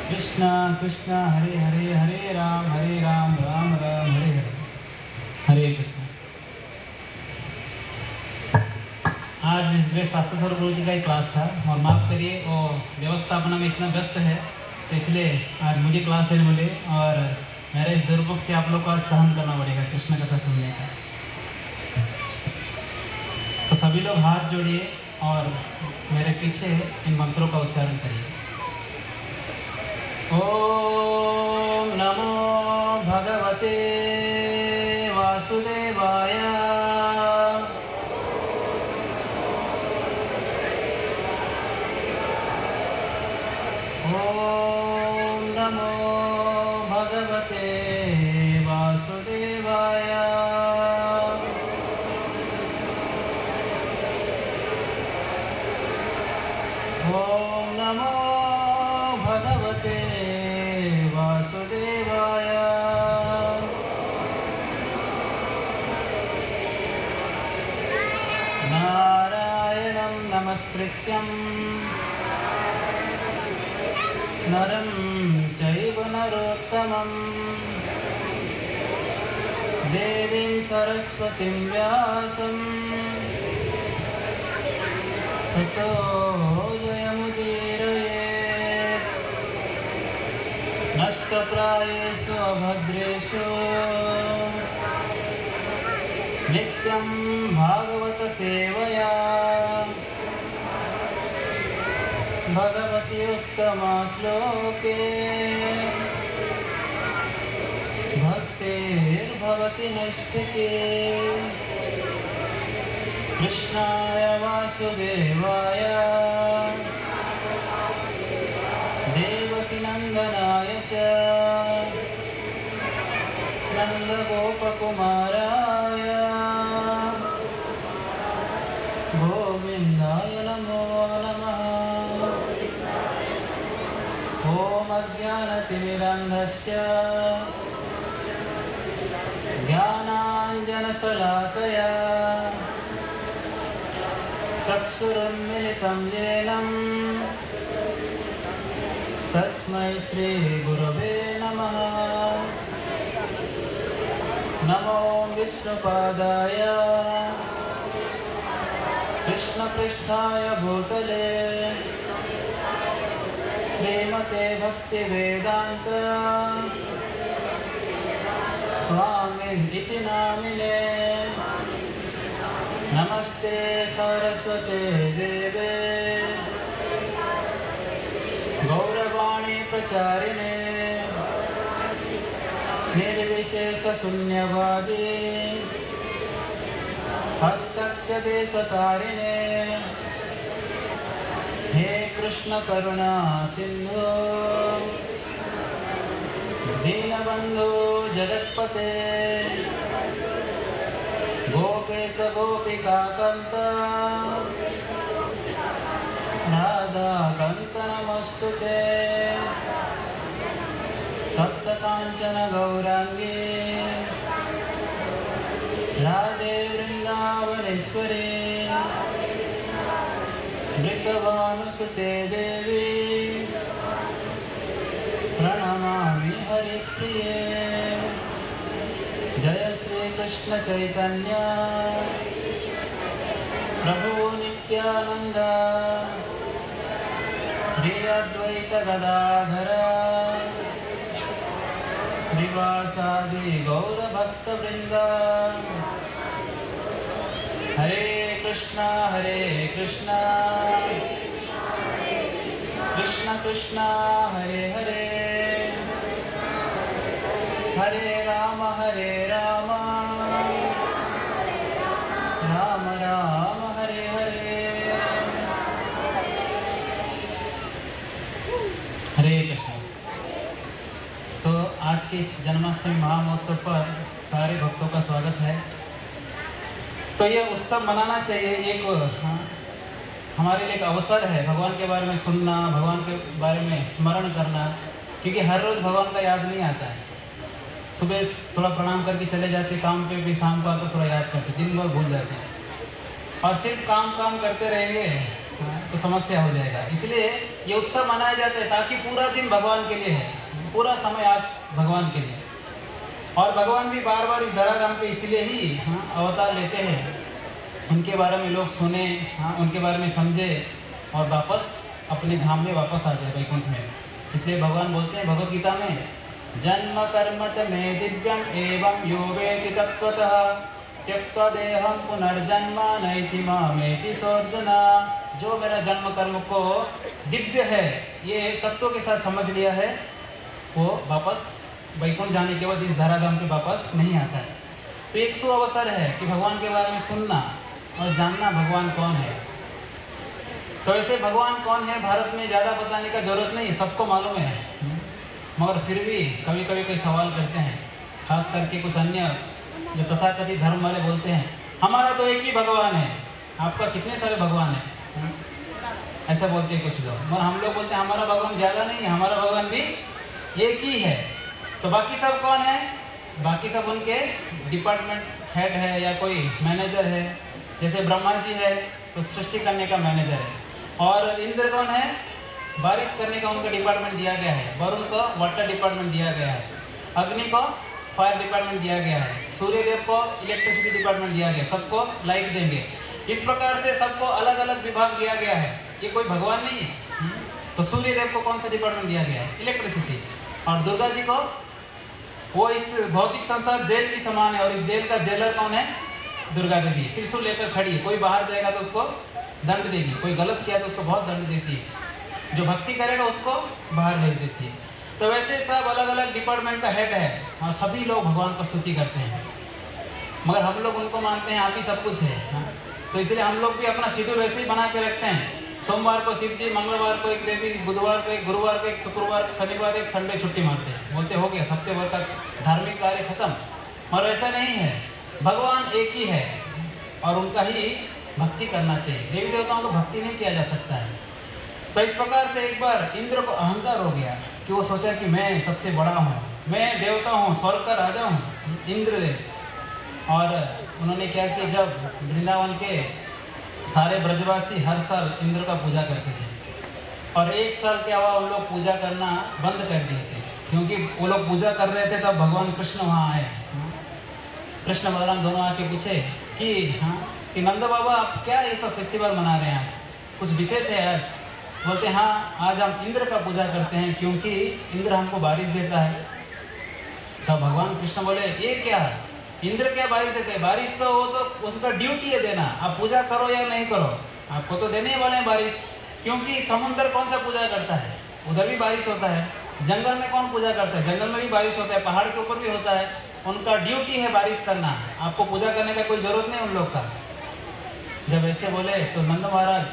कृष्ण कृष्ण हरे हरे हरे राम राम राम हरे हरे हरे कृष्ण। आज इस वे शास्त्र स्वरूप गुरु जी का ही क्लास था और माफ़ करिए वो व्यवस्थापना में इतना व्यस्त है तो इसलिए आज मुझे क्लास देने बोले और मेरे इस दुर्भोग से आप लोग को आज सहन करना पड़ेगा कृष्ण कथा सुनने का। तो सभी लोग हाथ जोड़िए और मेरे पीछे इन मंत्रों का उच्चारण करिए। ओम नमो भगवते वासुदेवाय। ओम नमो भगवते वासुदेवाय। ओम नमो भगवते वासुदेवाय। नारायणं नमस्कृत्यं नरं चैव नरोत्तमं देवीं सरस्वतीं व्यासं ततो जयमुदीरयेत्। नष्टप्रायेषु अभद्रेषु नित्यं भागवत सेवया भगवति उत्तमा श्लोके भक्तिर्भवति नैष्ठिकी। कृष्णाय वासुदेवाय देवकीनन्दनाय च नन्दगोपकुमाराय गोविन्दाय नमो नमः। ॐ अज्ञानतिमिरन्धस्य ज्ञानाञ्जनशलाकया चक्षुरुन्मिलितं येन तस्मै श्रीगुरवे नमः। नमो विष्णुपादाय कृष्णपृष्ठाय भूतले श्रीमते भक्तिवेदान्त स्वामिनिति नामिने। नमस्ते सरस्वते देवे गौरवाणी प्रचारिणे निर्विशेषशून्यवादी पाश्चात्यदेशतारिणे। हे कृष्ण करुणा सिंधु दीनबंधु जगत्पते गोपेश गोपिका कांत राधा कांत नमस्तुते। तप्त कांचन गौरांगी राधे वृंदावनेश्वरी वृषभानुसुते देवी प्रणमामि हरिप्रिये। जय श्री कृष्ण चैतन्य प्रभु नित्यानंद श्री अद्वैत गदाधर श्रीवासादि गौर भक्त वृंद। हरे कृष्णा कृष्ण कृष्ण हरे हरे हरे राम राम राम हरे हरे। हरे कृष्ण। तो आज के इस जन्माष्टमी महामहोत्सव पर सारे भक्तों का स्वागत है। तो ये उत्सव मनाना चाहिए, एक हमारे लिए एक अवसर है भगवान के बारे में सुनना, भगवान के बारे में स्मरण करना, क्योंकि हर रोज़ भगवान का याद नहीं आता है। सुबह थोड़ा प्रणाम करके चले जाते काम पे, भी शाम को आकर थोड़ा याद करते, दिन भर भूल जाते हैं और सिर्फ काम करते रहेंगे तो समस्या हो जाएगा। इसलिए ये उत्सव मनाया जाता है ताकि पूरा दिन भगवान के लिए है, पूरा समय आज भगवान के लिए। और भगवान भी बार बार इस धराधाम पे इसलिए ही अवतार लेते हैं, उनके बारे में लोग सुने, उनके बारे में समझे और वापस अपने धाम में वापस आ जाए, वैकुंठ में। इसलिए भगवान बोलते हैं भगवद गीता में, जन्म कर्म च मे दिव्यम एवं यो वेति तत्त्वतः त्यक्त्वा देहं पुनर्जन्म नैति मामेति सोऽर्जुना। जो मेरा जन्म कर्म को दिव्य है ये तत्वों के साथ समझ लिया है, वो वापस वैकुंठ जाने के बाद इस धराधाम पे वापस नहीं आता है। तो एक सुअवसर है कि भगवान के बारे में सुनना और जानना भगवान कौन है। तो ऐसे भगवान कौन है भारत में ज़्यादा बताने का जरूरत नहीं, सबको मालूम है, मगर फिर भी कभी कभी कोई सवाल करते हैं, खास करके कुछ अन्य जो तथाकथित धर्म वाले बोलते हैं हमारा तो एक ही भगवान है, आपका कितने सारे भगवान हैं, ऐसा बोलते हैं कुछ लोग। मगर हम लोग बोलते हैं हमारा भगवान ज़्यादा नहीं है, हमारा भगवान भी एक ही है। तो बाकी सब कौन है? बाकी सब उनके डिपार्टमेंट हेड है या कोई मैनेजर है। जैसे ब्रह्मा जी है तो सृष्टि करने का मैनेजर है, और इंद्र कौन है? बारिश करने का उनका डिपार्टमेंट दिया गया है। वरुण को वाटर डिपार्टमेंट दिया गया है, अग्नि को फायर डिपार्टमेंट दिया गया है, सूर्य देव को इलेक्ट्रिसिटी डिपार्टमेंट दिया गया, सबको लाइट देंगे। इस प्रकार से सबको अलग अलग विभाग दिया गया है, ये कोई भगवान नहीं है। तो सूर्य देव को कौन सा डिपार्टमेंट दिया गया है? इलेक्ट्रिसिटी। और दुर्गा जी को, वो इस भौतिक संसार जेल की समान है, और इस जेल का जेलर कौन है? दुर्गा देवी। त्रिशूल लेकर खड़ी है, कोई बाहर जाएगा तो उसको दंड देगी, कोई गलत किया तो उसको बहुत दंड देती है, जो भक्ति करेगा उसको बाहर भेज देती है। तो वैसे सब अलग अलग डिपार्टमेंट का हेड है, और सभी लोग भगवान को स्तुति करते हैं, मगर हम लोग उनको मानते हैं आप ही सब कुछ है। तो इसलिए हम लोग भी अपना शेड्यूल वैसे ही बना के रखते हैं, सोमवार को शिव जी, मंगलवार को एक देवी, बुधवार को एक, गुरुवार को एक, शुक्रवार, शनिवार एक, संडे छुट्टी मारते हैं, बोलते हो गया हफ्ते भर तक धार्मिक कार्य खत्म। और ऐसा नहीं है, भगवान एक ही है और उनका ही भक्ति करना चाहिए। देवी देवताओं को भक्ति नहीं किया जा सकता है। तो इस प्रकार से एक बार इंद्र को अहंकार हो गया कि वो सोचा कि मैं सबसे बड़ा हूँ, मैं देवता हूँ, स्वर्ग का राजा हूँ, इंद्रदेव। और उन्होंने क्या किया, जब वृंदावन के सारे ब्रजवासी हर साल इंद्र का पूजा करते थे, और एक साल क्या हुआ, वो लोग पूजा करना बंद कर दिए थे, क्योंकि वो लोग पूजा कर रहे थे तब भगवान कृष्ण वहाँ आए। कृष्ण बलराम दोनों आके पूछे कि नंद बाबा आप क्या ये सब फेस्टिवल मना रहे हैं, आज कुछ विशेष है आज? बोलते हाँ, आज हम इंद्र का पूजा करते हैं क्योंकि इंद्र हमको बारिश देता है। तब भगवान कृष्ण बोले ये क्या, इंद्र क्या बारिश देते हैं? बारिश तो वो तो उसका ड्यूटी है देना, आप पूजा करो या नहीं करो, आपको तो देने वाले हैं बारिश। क्योंकि समुद्र कौन सा पूजा करता है? उधर भी बारिश होता है। जंगल में कौन पूजा करता है? जंगल में भी बारिश होता है, पहाड़ के ऊपर भी होता है। उनका ड्यूटी है बारिश करना, आपको पूजा करने का कोई जरूरत नहीं उन लोग का। जब ऐसे बोले तो नंद महाराज,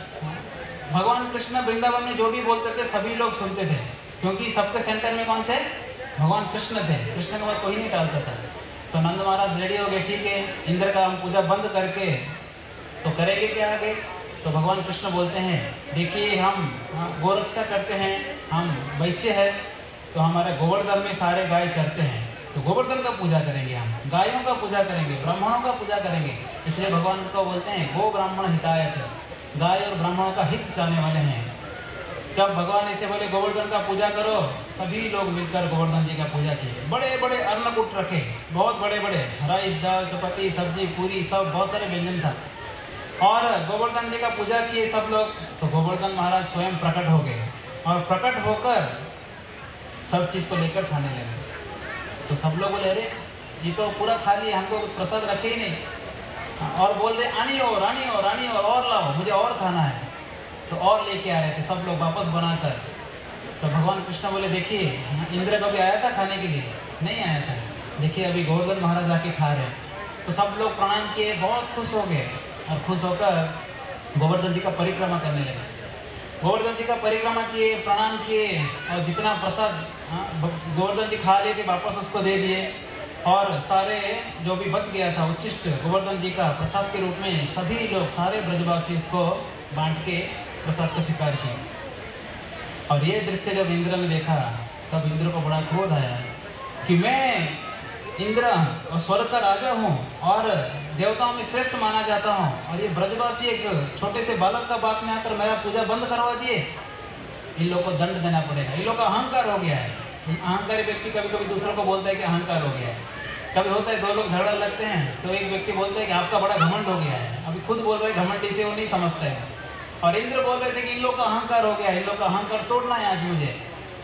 भगवान कृष्ण वृंदावन में जो भी बोलते थे सभी लोग सुनते थे, क्योंकि सबके सेंटर में कौन थे? भगवान कृष्ण थे। कृष्ण के बाद कोई नहीं टालता था। तो नंद महाराज रेडी हो गए, ठीक है इंद्र का हम पूजा बंद करके तो करेंगे क्या आगे? तो भगवान कृष्ण बोलते हैं देखिए हम गोरक्षा करते हैं, हम वैश्य है, तो हमारे गोवर्धन में सारे गाय चरते हैं, तो गोवर्धन का पूजा करेंगे, हम गायों का पूजा करेंगे, ब्राह्मणों का पूजा करेंगे। इसलिए भगवान को बोलते हैं गो ब्राह्मण हिताय च, गाय और ब्राह्मणों का हित चाहने वाले हैं। जब भगवान ऐसे बोले गोवर्धन का पूजा करो, सभी लोग मिलकर गोवर्धन जी का पूजा किए। बड़े बड़े अन्नकूट रखे, बहुत बड़े बड़े, राइस, दाल, चपाती, सब्जी, पूरी, सब बहुत सारे व्यंजन था, और गोवर्धन जी का पूजा किए सब लोग। तो गोवर्धन महाराज स्वयं प्रकट हो गए, और प्रकट होकर सब चीज़ को लेकर खाने लगे। तो सब लोग बोले अरे ये तो पूरा खा लिया, हमको कुछ प्रसाद रखे ही नहीं, और बोल रहे आनी और आनी और आनी और लाओ, मुझे और खाना है। तो और लेके आ रहे थे सब लोग वापस बनाकर। तो भगवान कृष्ण बोले देखिए इंद्र कभी आया था खाने के लिए? नहीं आया था, देखिए अभी गोवर्धन महाराज आके खा रहे हैं। तो सब लोग प्रणाम किए, बहुत खुश हो गए, और खुश होकर गोवर्धन जी का परिक्रमा करने लगे। गोवर्धन जी का परिक्रमा किए, प्रणाम किए, और जितना प्रसाद गोवर्धन जी खा लिए थे वापस उसको दे दिए, और सारे जो भी बच गया था उच्चिष्ट गोवर्धन जी का प्रसाद के रूप में सभी लोग, सारे ब्रजवासी उसको बांट के प्रसाद को स्वीकार किए। और ये दृश्य जब इंद्र ने देखा तब इंद्र को बड़ा क्रोध आया कि मैं इंद्र और स्वर्ग का राजा हूँ, और देवताओं में श्रेष्ठ माना जाता हूँ और ये ब्रजवासी एक छोटे से बालक का बात में आकर मेरा पूजा बंद करवा दिए, इन लोगों को दंड देना पड़ेगा। इन लोगों का अहंकार हो गया है। अहंकारी व्यक्ति कभी कभी दूसरों को बोलता है कि अहंकार हो गया है। कभी होता है दो लोग झगड़ा लगते हैं तो एक व्यक्ति बोलता है कि आपका बड़ा घमंड हो गया है, अभी खुद बोल रहे हैं घमंड इसे वो नहीं समझते हैं। और इंद्र बोल रहे थे कि इन लोग का अहंकार हो गया है, इन लोग का अहंकार तोड़ना है आज मुझे।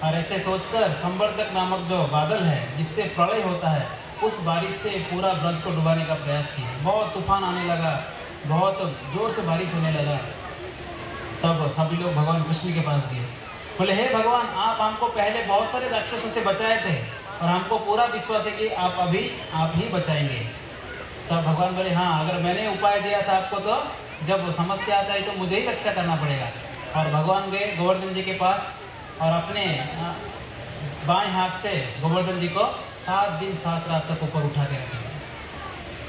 और ऐसे सोचकर संवर्धक नामक जो बादल है जिससे प्रलय होता है, उस बारिश से पूरा ब्रज को डुबाने का प्रयास किया। बहुत तूफान आने लगा, बहुत जोर से बारिश होने लगा। तब सभी लोग भगवान कृष्ण के पास गए, बोले हे भगवान, आप हमको पहले बहुत सारे राक्षसों से बचाए थे और हमको पूरा विश्वास है कि आप ही बचाएंगे। तब भगवान बोले हाँ, अगर मैंने उपाय दिया था आपको तो जब समस्या आता है तो मुझे ही रक्षा करना पड़ेगा। और भगवान गए गोवर्धन जी के पास और अपने बाएं हाथ से गोवर्धन जी को 7 दिन 7 रात तक ऊपर उठा के रखे।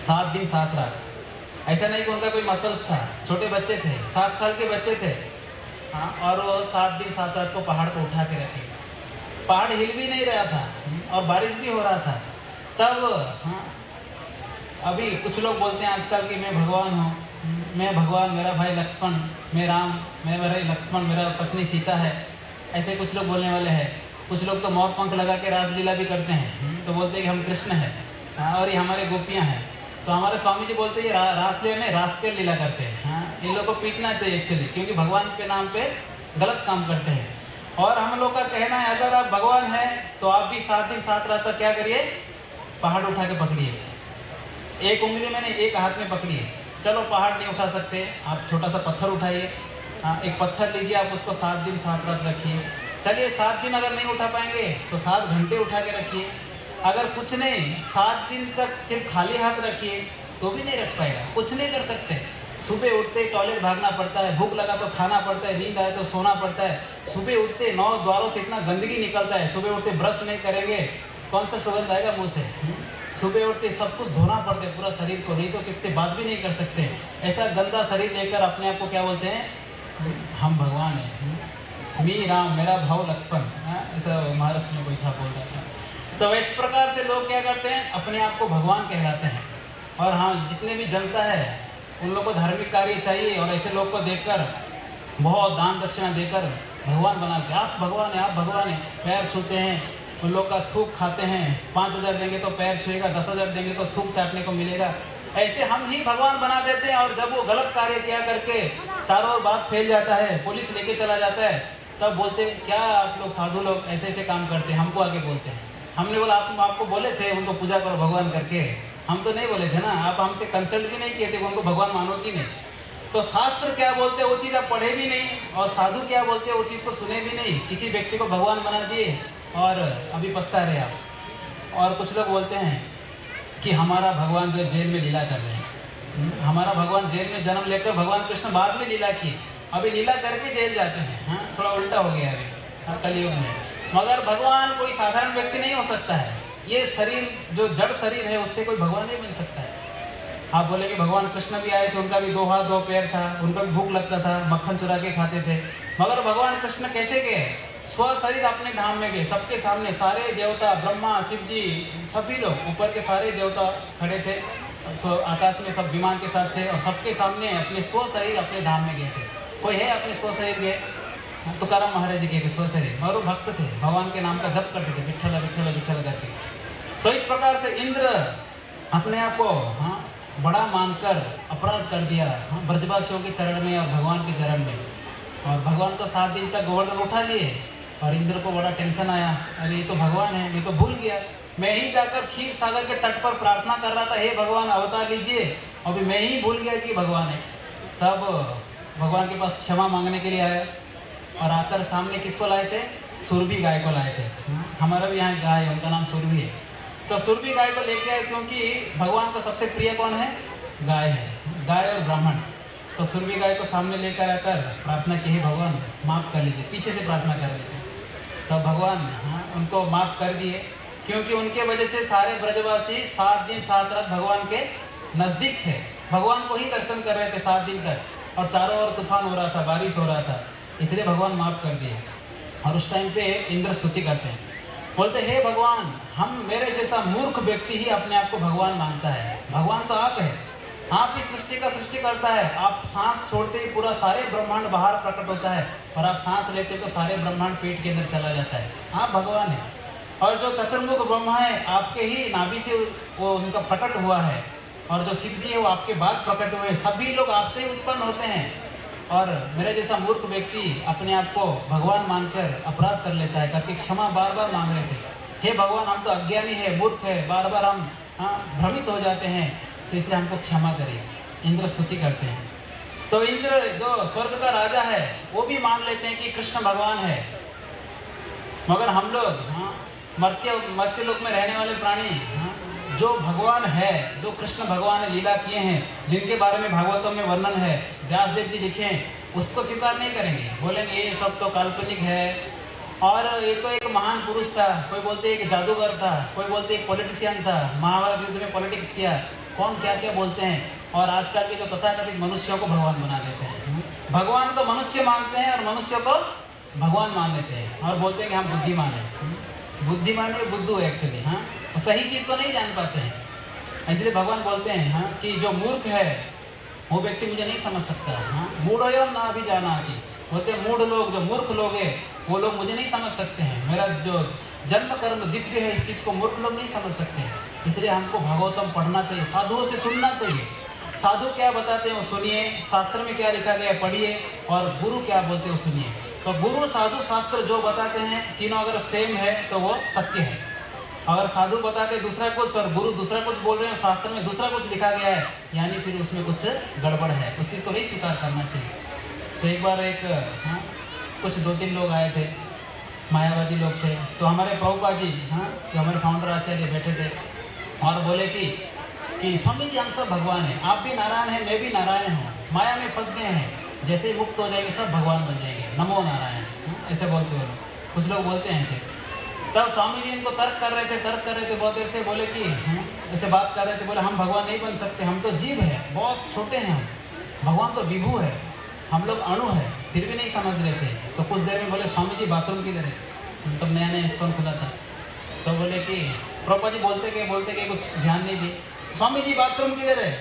7 दिन 7 रात। ऐसा नहीं कि उनका कोई मसल्स था, छोटे बच्चे थे, 7 साल के बच्चे थे। हाँ, और वो 7 दिन 7 रात को पहाड़ को उठा के रखे। पहाड़ हिल भी नहीं रहा था और बारिश भी हो रहा था। तब हाँ, अभी कुछ लोग बोलते हैं आजकल कि मैं भगवान हूँ, मैं भगवान, मेरा भाई लक्ष्मण, मैं राम, मैं मेरा लक्ष्मण, मेरा पत्नी सीता है। ऐसे कुछ लोग बोलने वाले हैं। कुछ लोग तो मोर पंख लगा के रासलीला भी करते हैं, तो बोलते हैं कि हम कृष्ण हैं और ये हमारे गोपियाँ हैं। तो हमारे स्वामी जी बोलते हैं ये रासलीला में रास के लीला करते हैं। हाँ, इन लोग को पीटना चाहिए एक्चुअली, क्योंकि भगवान के नाम पे गलत काम करते हैं। और हम लोग का कहना है अगर आप भगवान हैं तो आप भी 7 दिन 7 रात तक क्या करिए, पहाड़ उठा के पकड़िए। एक उंगली में नहीं, एक हाथ में पकड़िए। चलो पहाड़ नहीं उठा सकते, आप छोटा सा पत्थर उठाइए। हाँ, एक पत्थर लीजिए, आप उसको 7 दिन 7 रात रखिए। चलिए 7 दिन अगर नहीं उठा पाएंगे तो 7 घंटे उठा के रखिए। अगर कुछ नहीं, 7 दिन तक सिर्फ खाली हाथ रखिए तो भी नहीं रख पाएगा, कुछ नहीं कर सकते। सुबह उठते टॉयलेट भागना पड़ता है, भूख लगा तो खाना पड़ता है, नींद आए तो सोना पड़ता है। सुबह उठते 9 द्वारों से इतना गंदगी निकलता है, सुबह उठते ब्रश नहीं करेंगे कौन सा सुगंध आएगा मुँह से। सुबह उठते सब कुछ धोना पड़ता है पूरा शरीर को, नहीं तो किससे बात भी नहीं कर सकते। ऐसा गंदा शरीर लेकर अपने आप को क्या बोलते हैं, हम भगवान हैं, मी राम, मेरा भाव लक्ष्मण। ऐसा महाराष्ट्र में कोई था बोल रहा था। तो इस प्रकार से लोग क्या करते हैं, अपने आप को भगवान कहलाते हैं। और हाँ, जितने भी जनता है उन लोग को धार्मिक कार्य चाहिए और ऐसे लोग को देखकर बहुत दान दक्षिणा देकर भगवान बनाते हैं। आप भगवान हैं, आप भगवान हैं, पैर छूते हैं, उन लोग का थूक खाते हैं। 5000 देंगे तो पैर छुएगा, 10,000 देंगे तो थूक चाटने को मिलेगा। ऐसे हम ही भगवान बना देते हैं। और जब वो गलत कार्य किया करके चारों ओर बात फैल जाता है, पुलिस लेके चला जाता है, तब बोलते हैं क्या आप लोग साधु लोग ऐसे ऐसे काम करते हैं, हमको आगे बोलते हैं। हमने बोला आपको बोले थे उनको पूजा करो भगवान करके, हम तो नहीं बोले थे ना, आप हमसे कंसल्ट भी नहीं किए थे उनको भगवान मानो कि नहीं। तो शास्त्र क्या बोलते हैं वो चीज़ आप पढ़े भी नहीं, और साधु क्या बोलते हैं वो चीज़ को सुने भी नहीं। किसी व्यक्ति को भगवान बना दिए और अभी पछता रहे आप। और कुछ लोग बोलते हैं कि हमारा भगवान जो जेल में लीला कर रहे हैं, हमारा भगवान जेल में जन्म लेकर भगवान कृष्ण बाद में लीला किए, अभी लीला करके जेल जाते हैं। हाँ, थोड़ा उल्टा हो गया अभी कलयुग में। मगर भगवान कोई साधारण व्यक्ति नहीं हो सकता है। ये शरीर जो जड़ शरीर है उससे कोई भगवान नहीं बन सकता है। आप बोले कि भगवान कृष्ण भी आए थे, उनका भी 2 हाथ 2 पैर था, उनको भी भूख लगता था, मक्खन चुरा के खाते थे। मगर भगवान कृष्ण कैसे गए, स्व शरीर अपने धाम में गए, सबके सामने सारे देवता, ब्रह्मा, शिव जी, सभी लोग ऊपर के सारे देवता खड़े थे, आकाश में सब विमान के साथ थे और सबके सामने अपने स्व शरीर अपने धाम में गए थे। कोई है अपने स्व शरीर गए, तुकाराम महाराज जी के स्व शरीर, और वो भक्त थे, भगवान के नाम का जप करते थे, विठ्ठल विठ्ठल विठ्ठल करके। तो इस प्रकार से इंद्र अपने आप को बड़ा मानकर अपराध कर दिया ब्रजवासियों के चरण में और भगवान के चरण में। और भगवान को 7 दिन तक गोवर्धन उठा लिए और इंद्र को बड़ा टेंशन आया, अरे ये तो भगवान है, मैं तो भूल गया, मैं ही जाकर क्षीर सागर के तट पर प्रार्थना कर रहा था, हे भगवान अवतार लीजिए, अभी मैं ही भूल गया कि भगवान है। तब भगवान के पास क्षमा मांगने के लिए आया और आकर सामने किसको लाए थे, सुरभि गाय को लाए थे। हमारा भी यहाँ गाय है, उनका नाम सुरभि है। तो सुरभि गाय को लेके आए क्योंकि भगवान को सबसे प्रिय कौन है, गाय है, गाय और ब्राह्मण। तो सुरभि गाय को सामने लेकर आकर प्रार्थना की, भगवान माफ़ कर लीजिए, पीछे से प्रार्थना कर लीजिए। तो भगवान उनको माफ़ कर दिए, क्योंकि उनके वजह से सारे ब्रजवासी 7 दिन 7 रात भगवान के नज़दीक थे, भगवान को ही दर्शन कर रहे थे 7 दिन तक, और चारों ओर तूफान हो रहा था, बारिश हो रहा था, इसलिए भगवान माफ़ कर दिए। और उस टाइम पे इंद्र स्तुति करते हैं, बोलते हे भगवान, हम मेरे जैसा मूर्ख व्यक्ति ही अपने आप को भगवान मानता है, भगवान तो आप है, आप ही सृष्टि का सृष्टि करता है। आप सांस छोड़ते ही पूरा सारे ब्रह्मांड बाहर प्रकट होता है, और आप सांस लेते तो सारे ब्रह्मांड पेट के अंदर चला जाता है। आप भगवान है। और जो चतुर्मुख ब्रह्मा है आपके ही नाभि से वो उनका प्रकट हुआ है, और जो शिव जी है वो आपके बाद प्रकट हुए। सभी लोग आपसे ही उत्पन्न होते हैं। और मेरे जैसा मूर्ख व्यक्ति अपने आप को भगवान मानकर अपराध कर लेता है, करके क्षमा बार बार मांग रहे थे। हे भगवान, हम तो अज्ञानी है, मूर्ख है, बार बार हम भ्रमित हो जाते हैं, तो इसलिए हमको क्षमा करिए। इंद्र स्तुति करते हैं। तो इंद्र जो स्वर्ग का राजा है वो भी मान लेते हैं कि कृष्ण भगवान है। मगर हम लोग मर्त्य लोक में रहने वाले प्राणी जो भगवान है, जो कृष्ण भगवान ने लीला किए हैं, जिनके बारे में भागवतम में वर्णन है, व्यासदेव जी लिखे हैं, उसको स्वीकार नहीं करेंगे। बोलेंगे ये सब तो काल्पनिक है, और ये तो एक महान पुरुष था, कोई बोलते एक जादूगर था, कोई बोलते एक पॉलिटिशियन था, महाभारत युद्ध में पॉलिटिक्स किया, कौन क्या क्या बोलते हैं। और आजकल के जो तथाकथित मनुष्यों को भगवान बना देते हैं। भगवान को मनुष्य मानते हैं और मनुष्य को भगवान मान लेते हैं, और बोलते हैं कि हम बुद्धिमान हैं। बुद्धिमान है बुद्धू है एक्चुअली, और सही चीज़ को नहीं जान पाते हैं। इसलिए भगवान बोलते हैं कि जो मूर्ख है वो व्यक्ति मुझे नहीं समझ सकता। मूढ़ ना भी जाना कि बोलते मूढ़ लोग, जो मूर्ख लोग हैं वो लोग मुझे नहीं समझ सकते हैं। मेरा जो जन्म कर्म दिव्य है, इस चीज़ को मूर्ख लोग नहीं समझ सकते हैं। इसलिए हमको भागवतम पढ़ना चाहिए, साधुओं से सुनना चाहिए। साधु क्या बताते हैं वो सुनिए, शास्त्र में क्या लिखा गया पढ़िए, और गुरु क्या बोलते हैं वो सुनिए। तो गुरु साधु शास्त्र जो बताते हैं तीनों अगर सेम है तो वो सत्य है। अगर साधु बताते दूसरा कुछ और गुरु दूसरा कुछ बोल रहे हैं, शास्त्र में दूसरा कुछ लिखा गया है, यानी फिर उसमें कुछ गड़बड़ है, उस चीज़ को नहीं स्वीकार करना चाहिए। तो एक बार कुछ 2-3 लोग आए थे, मायावादी लोग थे। तो हमारे प्रभुपाद जी जो हमारे फाउंडर आचार्य बैठे थे, और बोले कि स्वामी जी हम सब भगवान हैं, आप भी नारायण हैं, मैं भी नारायण हूँ, माया में फंस गए हैं, जैसे ही मुक्त हो जाएंगे सब भगवान बन जाएंगे, नमो नारायण। ऐसे बोलते हो लोग, कुछ लोग बोलते हैं ऐसे। तब स्वामी जी इनको तर्क कर रहे थे बहुत देर से। बोले कि ऐसे बात कर रहे थे, बोले हम भगवान नहीं बन सकते, हम तो जीव हैं, बहुत छोटे हैं हम, भगवान तो विभू है, हम लोग अणु है, फिर भी नहीं समझ रहे थे। तो कुछ देर में बोले स्वामी जी बाथरूम किधर है, तब नया नया इस्कॉन खुला था। तो बोले कि प्रभुपाद जी बोलते कि कुछ ध्यान नहीं दी, स्वामी जी बाथरूम किधर है।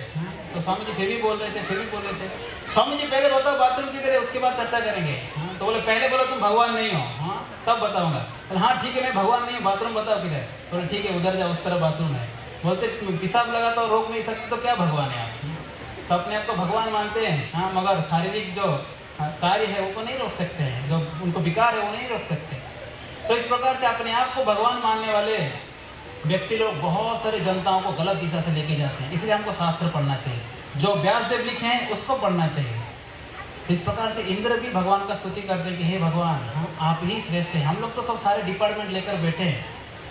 तो स्वामी जी फिर भी बोल रहे थे, स्वामी जी पहले बताओ बाथरूम किधर है, उसके बाद चर्चा करेंगे। तो बोले पहले बोलो तुम भगवान नहीं हो, तब बताऊंगा। तो हाँ ठीक है, मैं भगवान नहीं हूँ, बाथरूम बताओ किधर। बोले ठीक है, उधर जाओ, उस तरफ बाथरूम है। बोलते पिशाब लगाता हो रोक नहीं सकते, तो क्या भगवान है आप। तो अपने आप को भगवान मानते हैं, मगर शारीरिक जो कार्य है वो तो नहीं रोक सकते हैं, जो उनको विकार है वो नहीं रोक सकते। तो इस प्रकार से अपने आप को भगवान मानने वाले व्यक्ति लोग बहुत सारे जनताओं को गलत दिशा से लेके जाते हैं। इसलिए हमको शास्त्र पढ़ना चाहिए, जो व्यासदेव लिखे हैं उसको पढ़ना चाहिए। तो इस प्रकार से इंद्र भी भगवान का स्तुति करते हैं कि हे भगवान आप ही श्रेष्ठ हैं। हम लोग तो सब सारे डिपार्टमेंट लेकर बैठे हैं।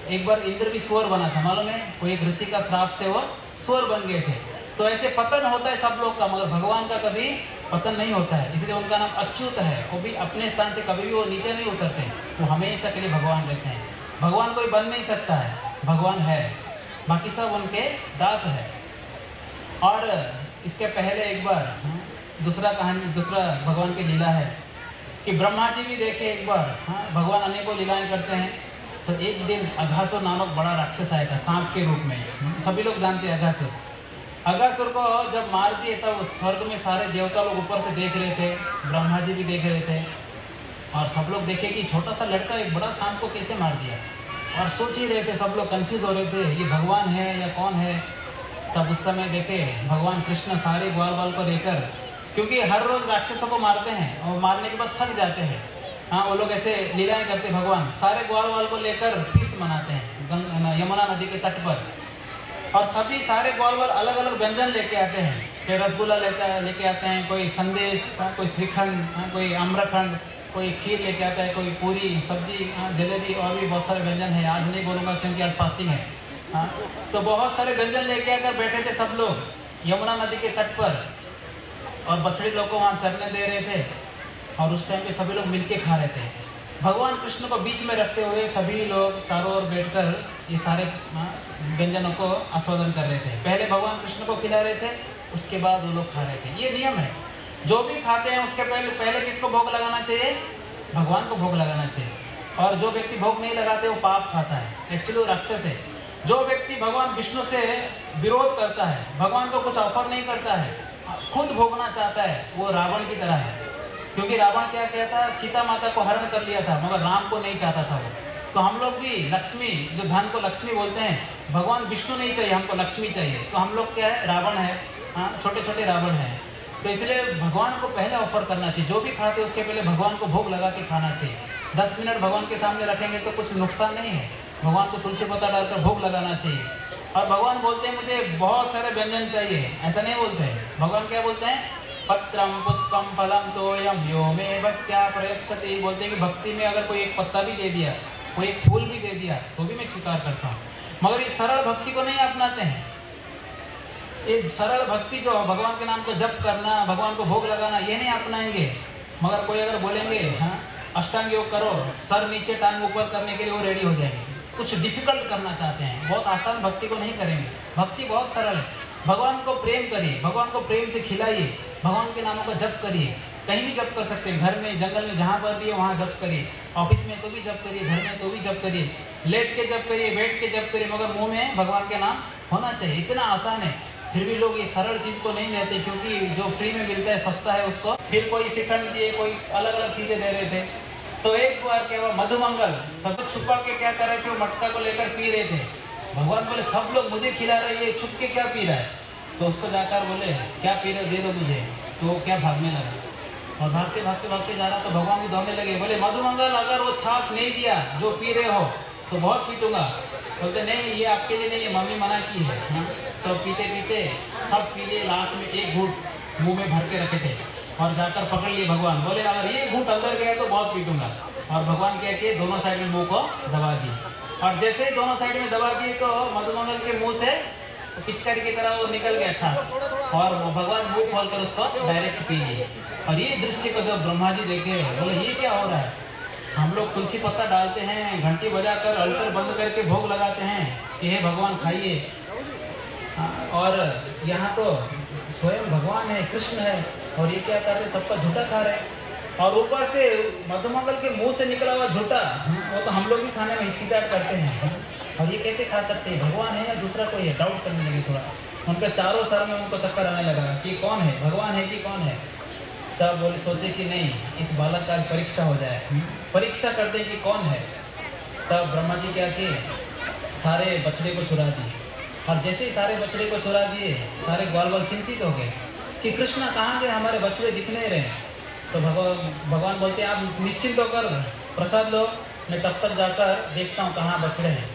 एक बार इंद्र भी सुअर बना था, मालूम है, कोई एक ऋषि का श्राप से वो सुअर बन गए थे। तो ऐसे पतन होता है सब लोग का, मगर भगवान का कभी पतन नहीं होता है। इसलिए उनका नाम अच्युत है। वो भी अपने स्थान से कभी भी वो नीचे नहीं उतरते, वो हमेशा के लिए भगवान रहते हैं। भगवान कोई बन नहीं सकता है, भगवान है, बाकी सब उनके दास है। और इसके पहले एक बार दूसरा भगवान की लीला है कि ब्रह्मा जी भी देखे एक बार, भगवान अनेकों लीलाएं करते हैं। तो एक दिन अघासुर नामक बड़ा राक्षस आया था सांप के रूप में, सभी लोग जानते हैं अघासुर को जब मार दिए तब स्वर्ग में सारे देवता लोग ऊपर से देख रहे थे, ब्रह्मा जी भी देख रहे थे, और सब लोग देखे कि छोटा सा लड़का एक बड़ा सांप को कैसे मार दिया। और सोच ही रहे थे, सब लोग कंफ्यूज हो रहे थे, ये भगवान है या कौन है। तब उस समय देखे भगवान कृष्ण सारे ग्वाल बाल को लेकर, क्योंकि हर रोज राक्षसों को मारते हैं और मारने के बाद थक जाते हैं, वो लोग ऐसे लीलाएं करते। भगवान सारे ग्वाल बाल को लेकर फीस्ट मनाते हैं यमुना नदी के तट पर, और सभी सारे ग्वाल बाल अलग अलग व्यंजन लेके आते हैं। कोई रसगुल्ला लेके आते हैं, कोई संदेश, कोई श्रीखंड, कोई आम्रखंड, कोई खीर लेके आता है, कोई पूरी सब्जी, जलेबी, और भी बहुत सारे व्यंजन है। आज नहीं बोलूँगा क्योंकि आज फास्टिंग है। तो बहुत सारे व्यंजन लेके आकर बैठे थे सब लोग यमुना नदी के तट पर, और बछड़ी लोग को वहाँ चरने दे रहे थे, और उस टाइम पे सभी लोग मिलके खा रहे थे। भगवान कृष्ण को बीच में रखते हुए सभी लोग चारों ओर बैठकर ये सारे व्यंजनों को आस्वादन कर रहे थे। पहले भगवान कृष्ण को खिला रहे थे, उसके बाद वो लोग खा रहे थे। ये नियम है, जो भी खाते हैं उसके पहले किसको भोग लगाना चाहिए? भगवान को भोग लगाना चाहिए। और जो व्यक्ति भोग नहीं लगाते वो पाप खाता है, एक्चुअली वो राक्षस है। जो व्यक्ति भगवान विष्णु से विरोध करता है, भगवान को कुछ ऑफर नहीं करता है, खुद भोगना चाहता है, वो रावण की तरह है। क्योंकि रावण क्या कहता, सीता माता को हरण कर लिया था मगर राम को नहीं चाहता था वो। तो हम लोग भी लक्ष्मी, जो धन को लक्ष्मी बोलते हैं, भगवान विष्णु नहीं चाहिए, हमको लक्ष्मी चाहिए। तो हम लोग क्या है, रावण है, हाँ, छोटे छोटे रावण हैं। तो इसलिए भगवान को पहले ऑफर करना चाहिए। जो भी खाते उसके पहले भगवान को भोग लगा के खाना चाहिए। 10 मिनट भगवान के सामने रखेंगे तो कुछ नुकसान नहीं है। भगवान को तुलसी पत्ता डालकर भोग लगाना चाहिए। और भगवान बोलते हैं मुझे बहुत सारे व्यंजन चाहिए, ऐसा नहीं बोलते हैं। भगवान क्या बोलते हैं, पत्रम पुष्पम फलम तोयम यो मे भक्त्या प्रयक्षति। बोलते हैं कि भक्ति में अगर कोई एक पत्ता भी दे दिया, कोई एक फूल भी दे दिया तो भी मैं स्वीकार करता हूँ। मगर इस सरल भक्ति को नहीं अपनाते हैं। एक सरल भक्ति जो भगवान के नाम को जप करना, भगवान को भोग लगाना, ये नहीं अपनाएंगे। मगर कोई अगर बोलेंगे हाँ अष्टांग योग करो, सर नीचे टांग ऊपर करने के लिए वो रेडी हो जाएंगे। कुछ डिफिकल्ट करना चाहते हैं, बहुत आसान भक्ति को नहीं करेंगे। भक्ति बहुत सरल है। भगवान को प्रेम करिए, भगवान को प्रेम से खिलाइए, भगवान के नामों का जप करिए। कहीं भी जप कर सकते हैं, घर में, जंगल में, जहाँ पर भी है वहाँ जप करिए। ऑफिस में तो भी जप करिए, घर में तो भी जप करिए, लेट के जप करिए, बैठ के जप करिए, मगर मुंह में भगवान के नाम होना चाहिए। इतना आसान है। फिर भी लोग ये सरल चीज़ को नहीं लेते, क्योंकि जो फ्री में मिलता है, सस्ता है, उसको फिर कोई श्रीखंड दिए, कोई अलग अलग चीज़ें दे रहे थे। तो एक बार क्या हुआ, मधुमंगल सब कुछ छुपा के क्या कर रहे थे, वो मटका को लेकर पी रहे थे। भगवान बोले सब लोग मुझे खिला रहे हैं, ये छुप के क्या पी रहा है। तो उसको जाकर बोले क्या पी रहे, दे दो मुझे। तो वो क्या भागने लगा, और भागते भागते भागते जा रहा। तो भगवान भी दौड़ने लगे, बोले मधुमंगल अगर वो छाछ नहीं दिया जो पी रहे हो तो बहुत पीटूंगा। बोलते नहीं, ये आपके लिए नहीं है, मम्मी मना की है। हाँ? तो पीते पीते सब पी लिए, लास्ट में एक घूंट मुंह में भर के रखे थे और जाकर पकड़ लिए भगवान। बोले अगर ये घूंट अंदर गया तो बहुत पीटूंगा। और भगवान क्या किए, दोनों साइड में मुंह को दबा दिए। और जैसे ही दोनों साइड में दबा दिए तो मधुमंगल के मुंह से पिचकारी की तरह वो निकल गया छाछ, और भगवान मुंह खोल कर उसको डायरेक्ट पी लिए। और ये दृश्य को जब ब्रह्मा जी देखे, बोले ये क्या हो रहा है। हम लोग तुलसी पत्ता डालते हैं, घंटी बजाकर अल्टर बंद करके भोग लगाते हैं कि हे भगवान खाइए, और यहाँ तो स्वयं भगवान है, कृष्ण है, और ये क्या कर रहे, सबका झूठा खा रहे हैं। और ऊपर से मधुमंगल के मुंह से निकला हुआ झूठा, वो तो हम लोग भी खाने में हिचकिचाहट करते हैं। और ये कैसे खा सकते हैं, भगवान है या दूसरा कोई है, डाउट करने लगे थोड़ा। उनके चारों सर में उनको चक्कर आने लगा कि कौन है, भगवान है कि कौन है। तब बोले, सोचे कि नहीं, इस बालक का परीक्षा हो जाए, परीक्षा करते कि कौन है। तब ब्रह्मा जी क्या किए, सारे बछड़े को चुरा दिए। और जैसे ही सारे बछड़े को चुरा दिए, सारे ग्वाल बाल चिंतित हो गए कि कृष्णा कहाँ गए, हमारे बछड़े दिख नहीं रहे। तो भगवान बोलते हैं आप निश्चिंत होकर प्रसाद लो, मैं तब तक जाकर देखता हूँ कहाँ बछड़े हैं।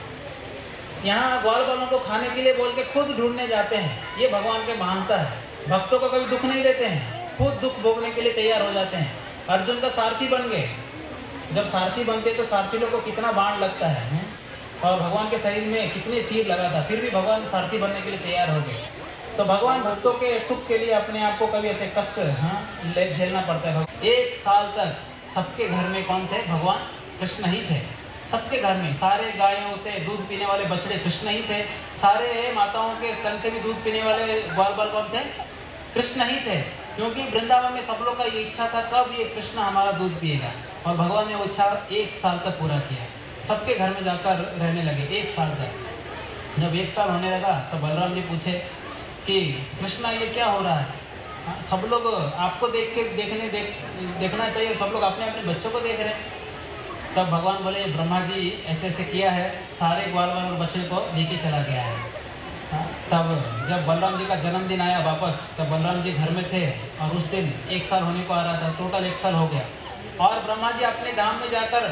यहाँ ग्वाल बालों को खाने के लिए बोल के खुद ढूंढने जाते हैं। ये भगवान के महानता है, भक्तों को कभी दुख नहीं देते हैं, खुद दुख भोगने के लिए तैयार हो जाते हैं। अर्जुन का सारथी बन गए। जब सारथी बनते तो सारथी लोग को कितना बाण लगता है, और भगवान के शरीर में कितने तीर लगा था, फिर भी भगवान सारथी बनने के लिए तैयार हो गए। तो भगवान भक्तों के सुख के लिए अपने आप को कभी ऐसे कष्ट झेलना पड़ता है। 1 साल तक सबके घर में कौन थे, भगवान कृष्ण ही थे। सबके घर में, सारे गायों से दूध पीने वाले बछड़े कृष्ण ही थे, सारे माताओं के स्तन से भी दूध पीने वाले ग्वाल बाल कौन थे, कृष्ण ही थे। क्योंकि वृंदावन में सब लोग का ये इच्छा था कब ये कृष्ण हमारा दूध पिएगा, और भगवान ने वो इच्छा 1 साल तक पूरा किया। सबके घर में जाकर रहने लगे 1 साल तक। जब 1 साल होने लगा तो बलराम जी पूछे कि कृष्णा ये क्या हो रहा है। सब लोग आपको देखना चाहिए, सब लोग अपने अपने बच्चों को देख रहे हैं। तब भगवान बोले ब्रह्मा जी ऐसे ऐसे किया है, सारे ग्वाल बाल और बच्चे को लेके चला गया है। तब जब बलराम जी का जन्मदिन आया वापस, तब बलराम जी घर में थे, और उस दिन 1 साल होने को आ रहा था, टोटल 1 साल हो गया। और ब्रह्मा जी अपने धाम में जाकर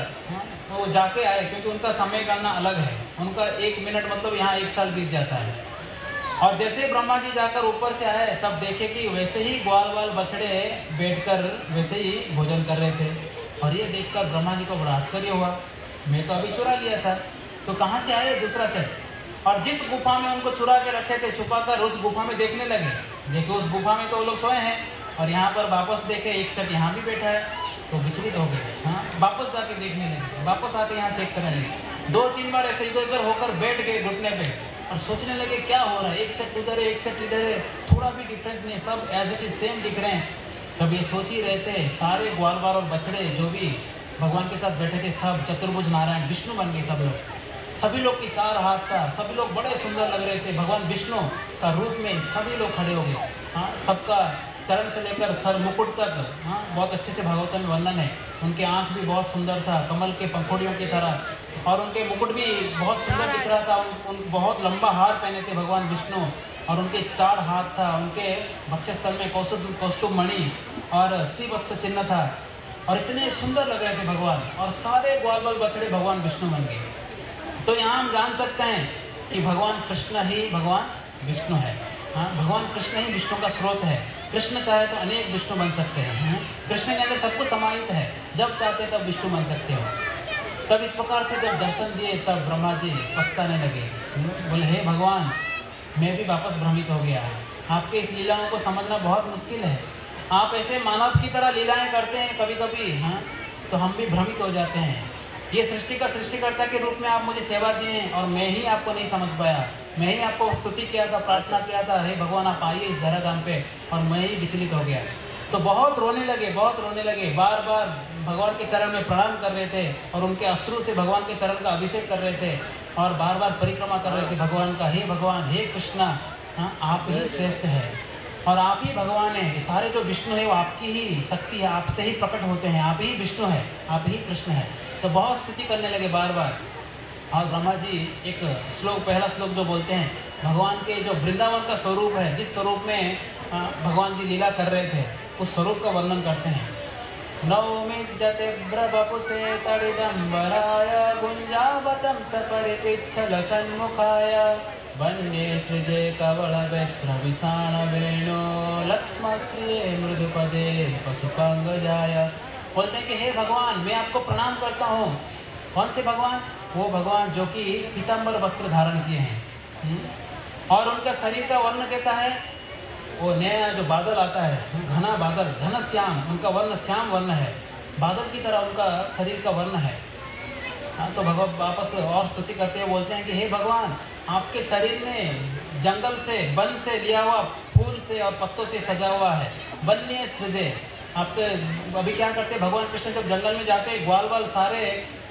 वो जाके आए, क्योंकि उनका समय करना अलग है, उनका 1 मिनट मतलब यहाँ 1 साल बीत जाता है। और जैसे ब्रह्मा जी जाकर ऊपर से आए, तब देखे कि वैसे ही ग्वाल बाल बछड़े बैठकर वैसे ही भोजन कर रहे थे। और ये देखकर ब्रह्मा जी को बड़ा आश्चर्य हुआ, मैं तो अभी चुरा लिया था, तो कहाँ से आए दूसरा सेट। और जिस गुफा में उनको चुरा के रखे थे, छुपाकर उस गुफा में देखने लगे। देखे उस गुफा में तो वो लोग सोए हैं, और यहाँ पर वापस देखे एक सेट यहाँ भी बैठा है, तो विचलित हो गए। हाँ, वापस जाके देखने लगे, वापस आके यहाँ चेक करने लगे। 2-3 बार ऐसे इधर उधर होकर बैठ गए घुटने पे, और सोचने लगे क्या हो रहा है, एक सेट उधर है, एक सेट इधर है, थोड़ा भी डिफरेंस नहीं, सब एज इट इज सेम दिख रहे हैं। तब ये सोच ही रहे थे, सारे ग्वाल बाल और बछड़े जो भी भगवान के साथ बैठे थे, सब चतुर्भुज नारायण विष्णु बन गए सब लोग। सभी लोग की 4 हाथ था, सभी लोग बड़े सुंदर लग रहे थे। भगवान विष्णु का रूप में सभी लोग खड़े हो गए। हाँ, सबका चरण से लेकर सर मुकुट तक हाँ बहुत अच्छे से भागवत में वर्णन है। उनके आँख भी बहुत सुंदर था, कमल के पंखुड़ियों की तरह, और उनके मुकुट भी बहुत सुंदर दिख रहा था। उन बहुत लंबा हार पहने थे भगवान विष्णु, और उनके 4 हाथ था। उनके वक्षस्थल में कौस्तुभ मणि और श्रीवत्स चिन्ह था, और इतने सुंदर लग रहे थे भगवान। और सारे ग्वाल बाल बछड़े भगवान विष्णु बन गए। तो यहाँ हम जान सकते हैं कि भगवान कृष्ण ही भगवान विष्णु है। हाँ, भगवान कृष्ण ही विष्णु का स्रोत है। कृष्ण चाहे तो अनेक विष्णु बन सकते हैं। कृष्ण के अंदर सब कुछ समाहित है, जब चाहते तब विष्णु बन सकते हो। तब इस प्रकार से जब दर्शन दिए तब ब्रह्मा जी पछताने लगे, बोले हे भगवान, मैं भी वापस भ्रमित हो गया। आपके इस लीलाओं को समझना बहुत मुश्किल है। आप ऐसे मानव की तरह लीलाएं करते हैं कभी कभी, हाँ, तो हम भी भ्रमित हो जाते हैं। ये सृष्टि का सृष्टिकर्ता के रूप में आप मुझे सेवा दिए, और मैं ही आपको नहीं समझ पाया। मैं ही आपको स्तुति किया था, प्रार्थना किया था, हे भगवान आप आइए इस धराधाम पे, और मैं ही विचलित हो गया। तो बहुत रोने लगे, बहुत रोने लगे। बार बार भगवान के चरण में प्रणाम कर रहे थे, और उनके अश्रु से भगवान के चरण का अभिषेक कर रहे थे, और बार बार परिक्रमा कर रहे थे भगवान का, हे भगवान, हे कृष्णा, हाँ, आप ही श्रेष्ठ है, और आप ही भगवान है। सारे जो विष्णु है वो आपकी ही शक्ति है, आपसे ही प्रकट होते हैं। आप ही विष्णु है, आप ही कृष्ण है। तो बहुत स्तुति करने लगे बार बार। और ब्रह्मा जी एक श्लोक, पहला श्लोक जो बोलते हैं, भगवान के जो वृंदावन का स्वरूप है, जिस स्वरूप में भगवान जी लीला कर रहे थे, उस स्वरूप का वर्णन करते हैं। नौमिद्यते ब्रवपुषे तडिदम्बराय गुंजावतं सपरिपिच्छल सन्मुखाय वन्ये सृजे कवलवैत्रविषाण वेणो लक्ष्मश्रिये मृदुपदे पशुपांगजाय। बोलते हैं कि हे भगवान, मैं आपको प्रणाम करता हूँ। कौन से भगवान? वो भगवान जो कि पीताम्बर वस्त्र धारण किए हैं, और उनका शरीर का वर्ण कैसा है? वो नया जो बादल आता है, घना बादल, घन श्याम, उनका वर्ण श्याम वर्ण है, बादल की तरह उनका शरीर का वर्ण है। हाँ, तो भगवान वापस और स्तुति करते हैं, बोलते हैं कि हे भगवान, आपके शरीर में जंगल से, वन से लिया हुआ फूल से और पत्तों से सजा हुआ है। वन्य सृजे, आपके अभी क्या करते हैं भगवान कृष्ण, जब जंगल में जाते हैं, ग्वाल बाल सारे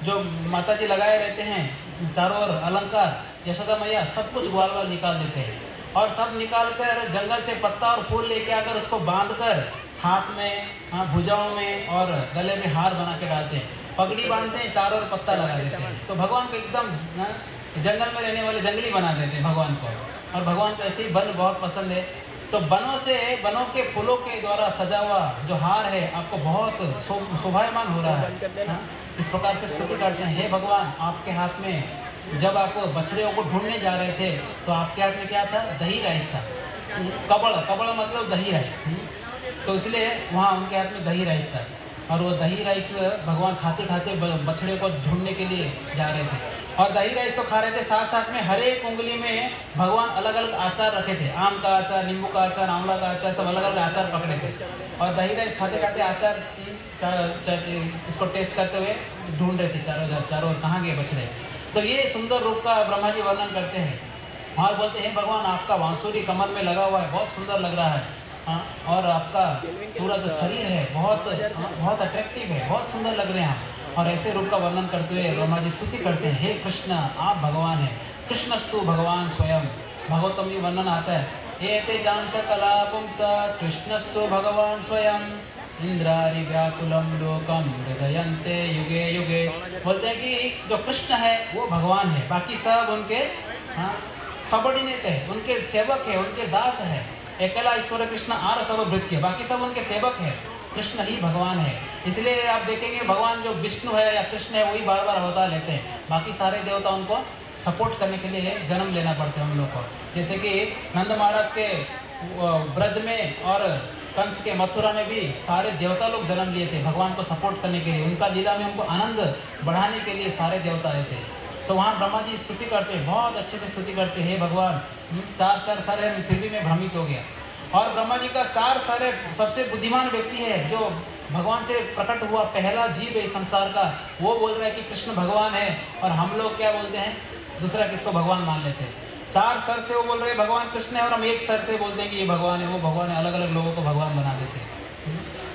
जो माता जी लगाए रहते हैं चारों ओर अलंकार, यशोदा मैया सब कुछ ग्वाल बाल निकाल देते हैं, और सब निकाल कर जंगल से पत्ता और फूल लेके आकर उसको बांध कर हाथ में, हाँ, भुजाओं में और गले में हार बना के डालते हैं, पगड़ी बांधते हैं, चारों ओर पत्ता लगा देते हैं। तो भगवान को एकदम जंगल में रहने वाले जंगली बना देते हैं भगवान को। और भगवान को ऐसे ही वन बहुत पसंद है, तो वनों के फूलों के द्वारा सजा हुआ जो हार है आपको बहुत शोभायमान हो रहा है। हाँ? इस प्रकार से स्तुति करते हैं, हे भगवान, आपके हाथ में जब आप बछड़े को ढूंढने जा रहे थे तो आपके हाथ में क्या था? दही राइस था। कबड़ मतलब दही राइस, तो इसलिए वहाँ उनके हाथ में दही राइस था, और वो दही राइस भगवान खाते खाते बछड़े को ढूंढने के लिए जा रहे थे। और दही राइस तो खा रहे थे, साथ साथ में हर एक उंगली में भगवान अलग अलग आचार रखे थे, आम का आचार, नींबू का आचार, आंवला का आचार, सब अलग अलग आचार पकड़े थे। और दही राइस खाते खाते आचार इसको टेस्ट करते हुए ढूंढ रहे थे चारों ओर, कहाँ गए बछड़े। तो ये सुंदर रूप का ब्रह्मा जी वर्णन करते हैं, और बोलते हैं भगवान, आपका बांसुरी कमर में लगा हुआ है, बहुत सुंदर लग रहा है। हाँ, और आपका पूरा जो शरीर है बहुत अट्रैक्टिव है, बहुत सुंदर लग रहे हैं आप। और ऐसे रूप का वर्णन करते हुए ब्रह्मा जी स्तुति करते हैं, हे कृष्ण, आप भगवान हैं। कृष्णस्तु भगवान स्वयं, भागवतम ये वर्णन आता है, एते जांस कला पुंस कृष्णस्तु भगवान स्वयं इंद्रारि व्याकुलम लोकम हृदयन्ते युगे युगे। बोलते हैं कि जो कृष्ण है वो भगवान है, बाकी सब उनके सबॉर्डिनेट है, उनके सेवक है, उनके दास है। एकला ईश्वर कृष्ण आर सर्वभृत्य, बाकी सब उनके सेवक है, कृष्ण ही भगवान है। इसलिए आप देखेंगे भगवान जो विष्णु है या कृष्ण है वही बार बार अवतार लेते हैं, बाकी सारे देवता उनको सपोर्ट करने के लिए जन्म लेना पड़ता है हम लोग को। जैसे कि नंद महाराज के ब्रज में और कंस के मथुरा में भी सारे देवता लोग जन्म लिए थे भगवान को सपोर्ट करने के लिए, उनका लीला में उनको आनंद बढ़ाने के लिए सारे देवता आए थे। तो वहाँ ब्रह्मा जी स्तुति करते हैं, बहुत अच्छे से स्तुति करते हैं, हे भगवान, चार सर है, फिर भी मैं भ्रमित हो गया। और ब्रह्मा जी का 4 सर है, सबसे बुद्धिमान व्यक्ति है जो भगवान से प्रकट हुआ पहला जीव है संसार का, वो बोल रहा है कि कृष्ण भगवान है, और हम लोग क्या बोलते हैं, दूसरा किसको भगवान मान लेते हैं। 4 सर से वो बोल रहे हैं भगवान कृष्ण है, और हम 1 सर से बोलते हैं कि ये भगवान है, वो भगवान है, अलग अलग लोगों को भगवान बना देते हैं।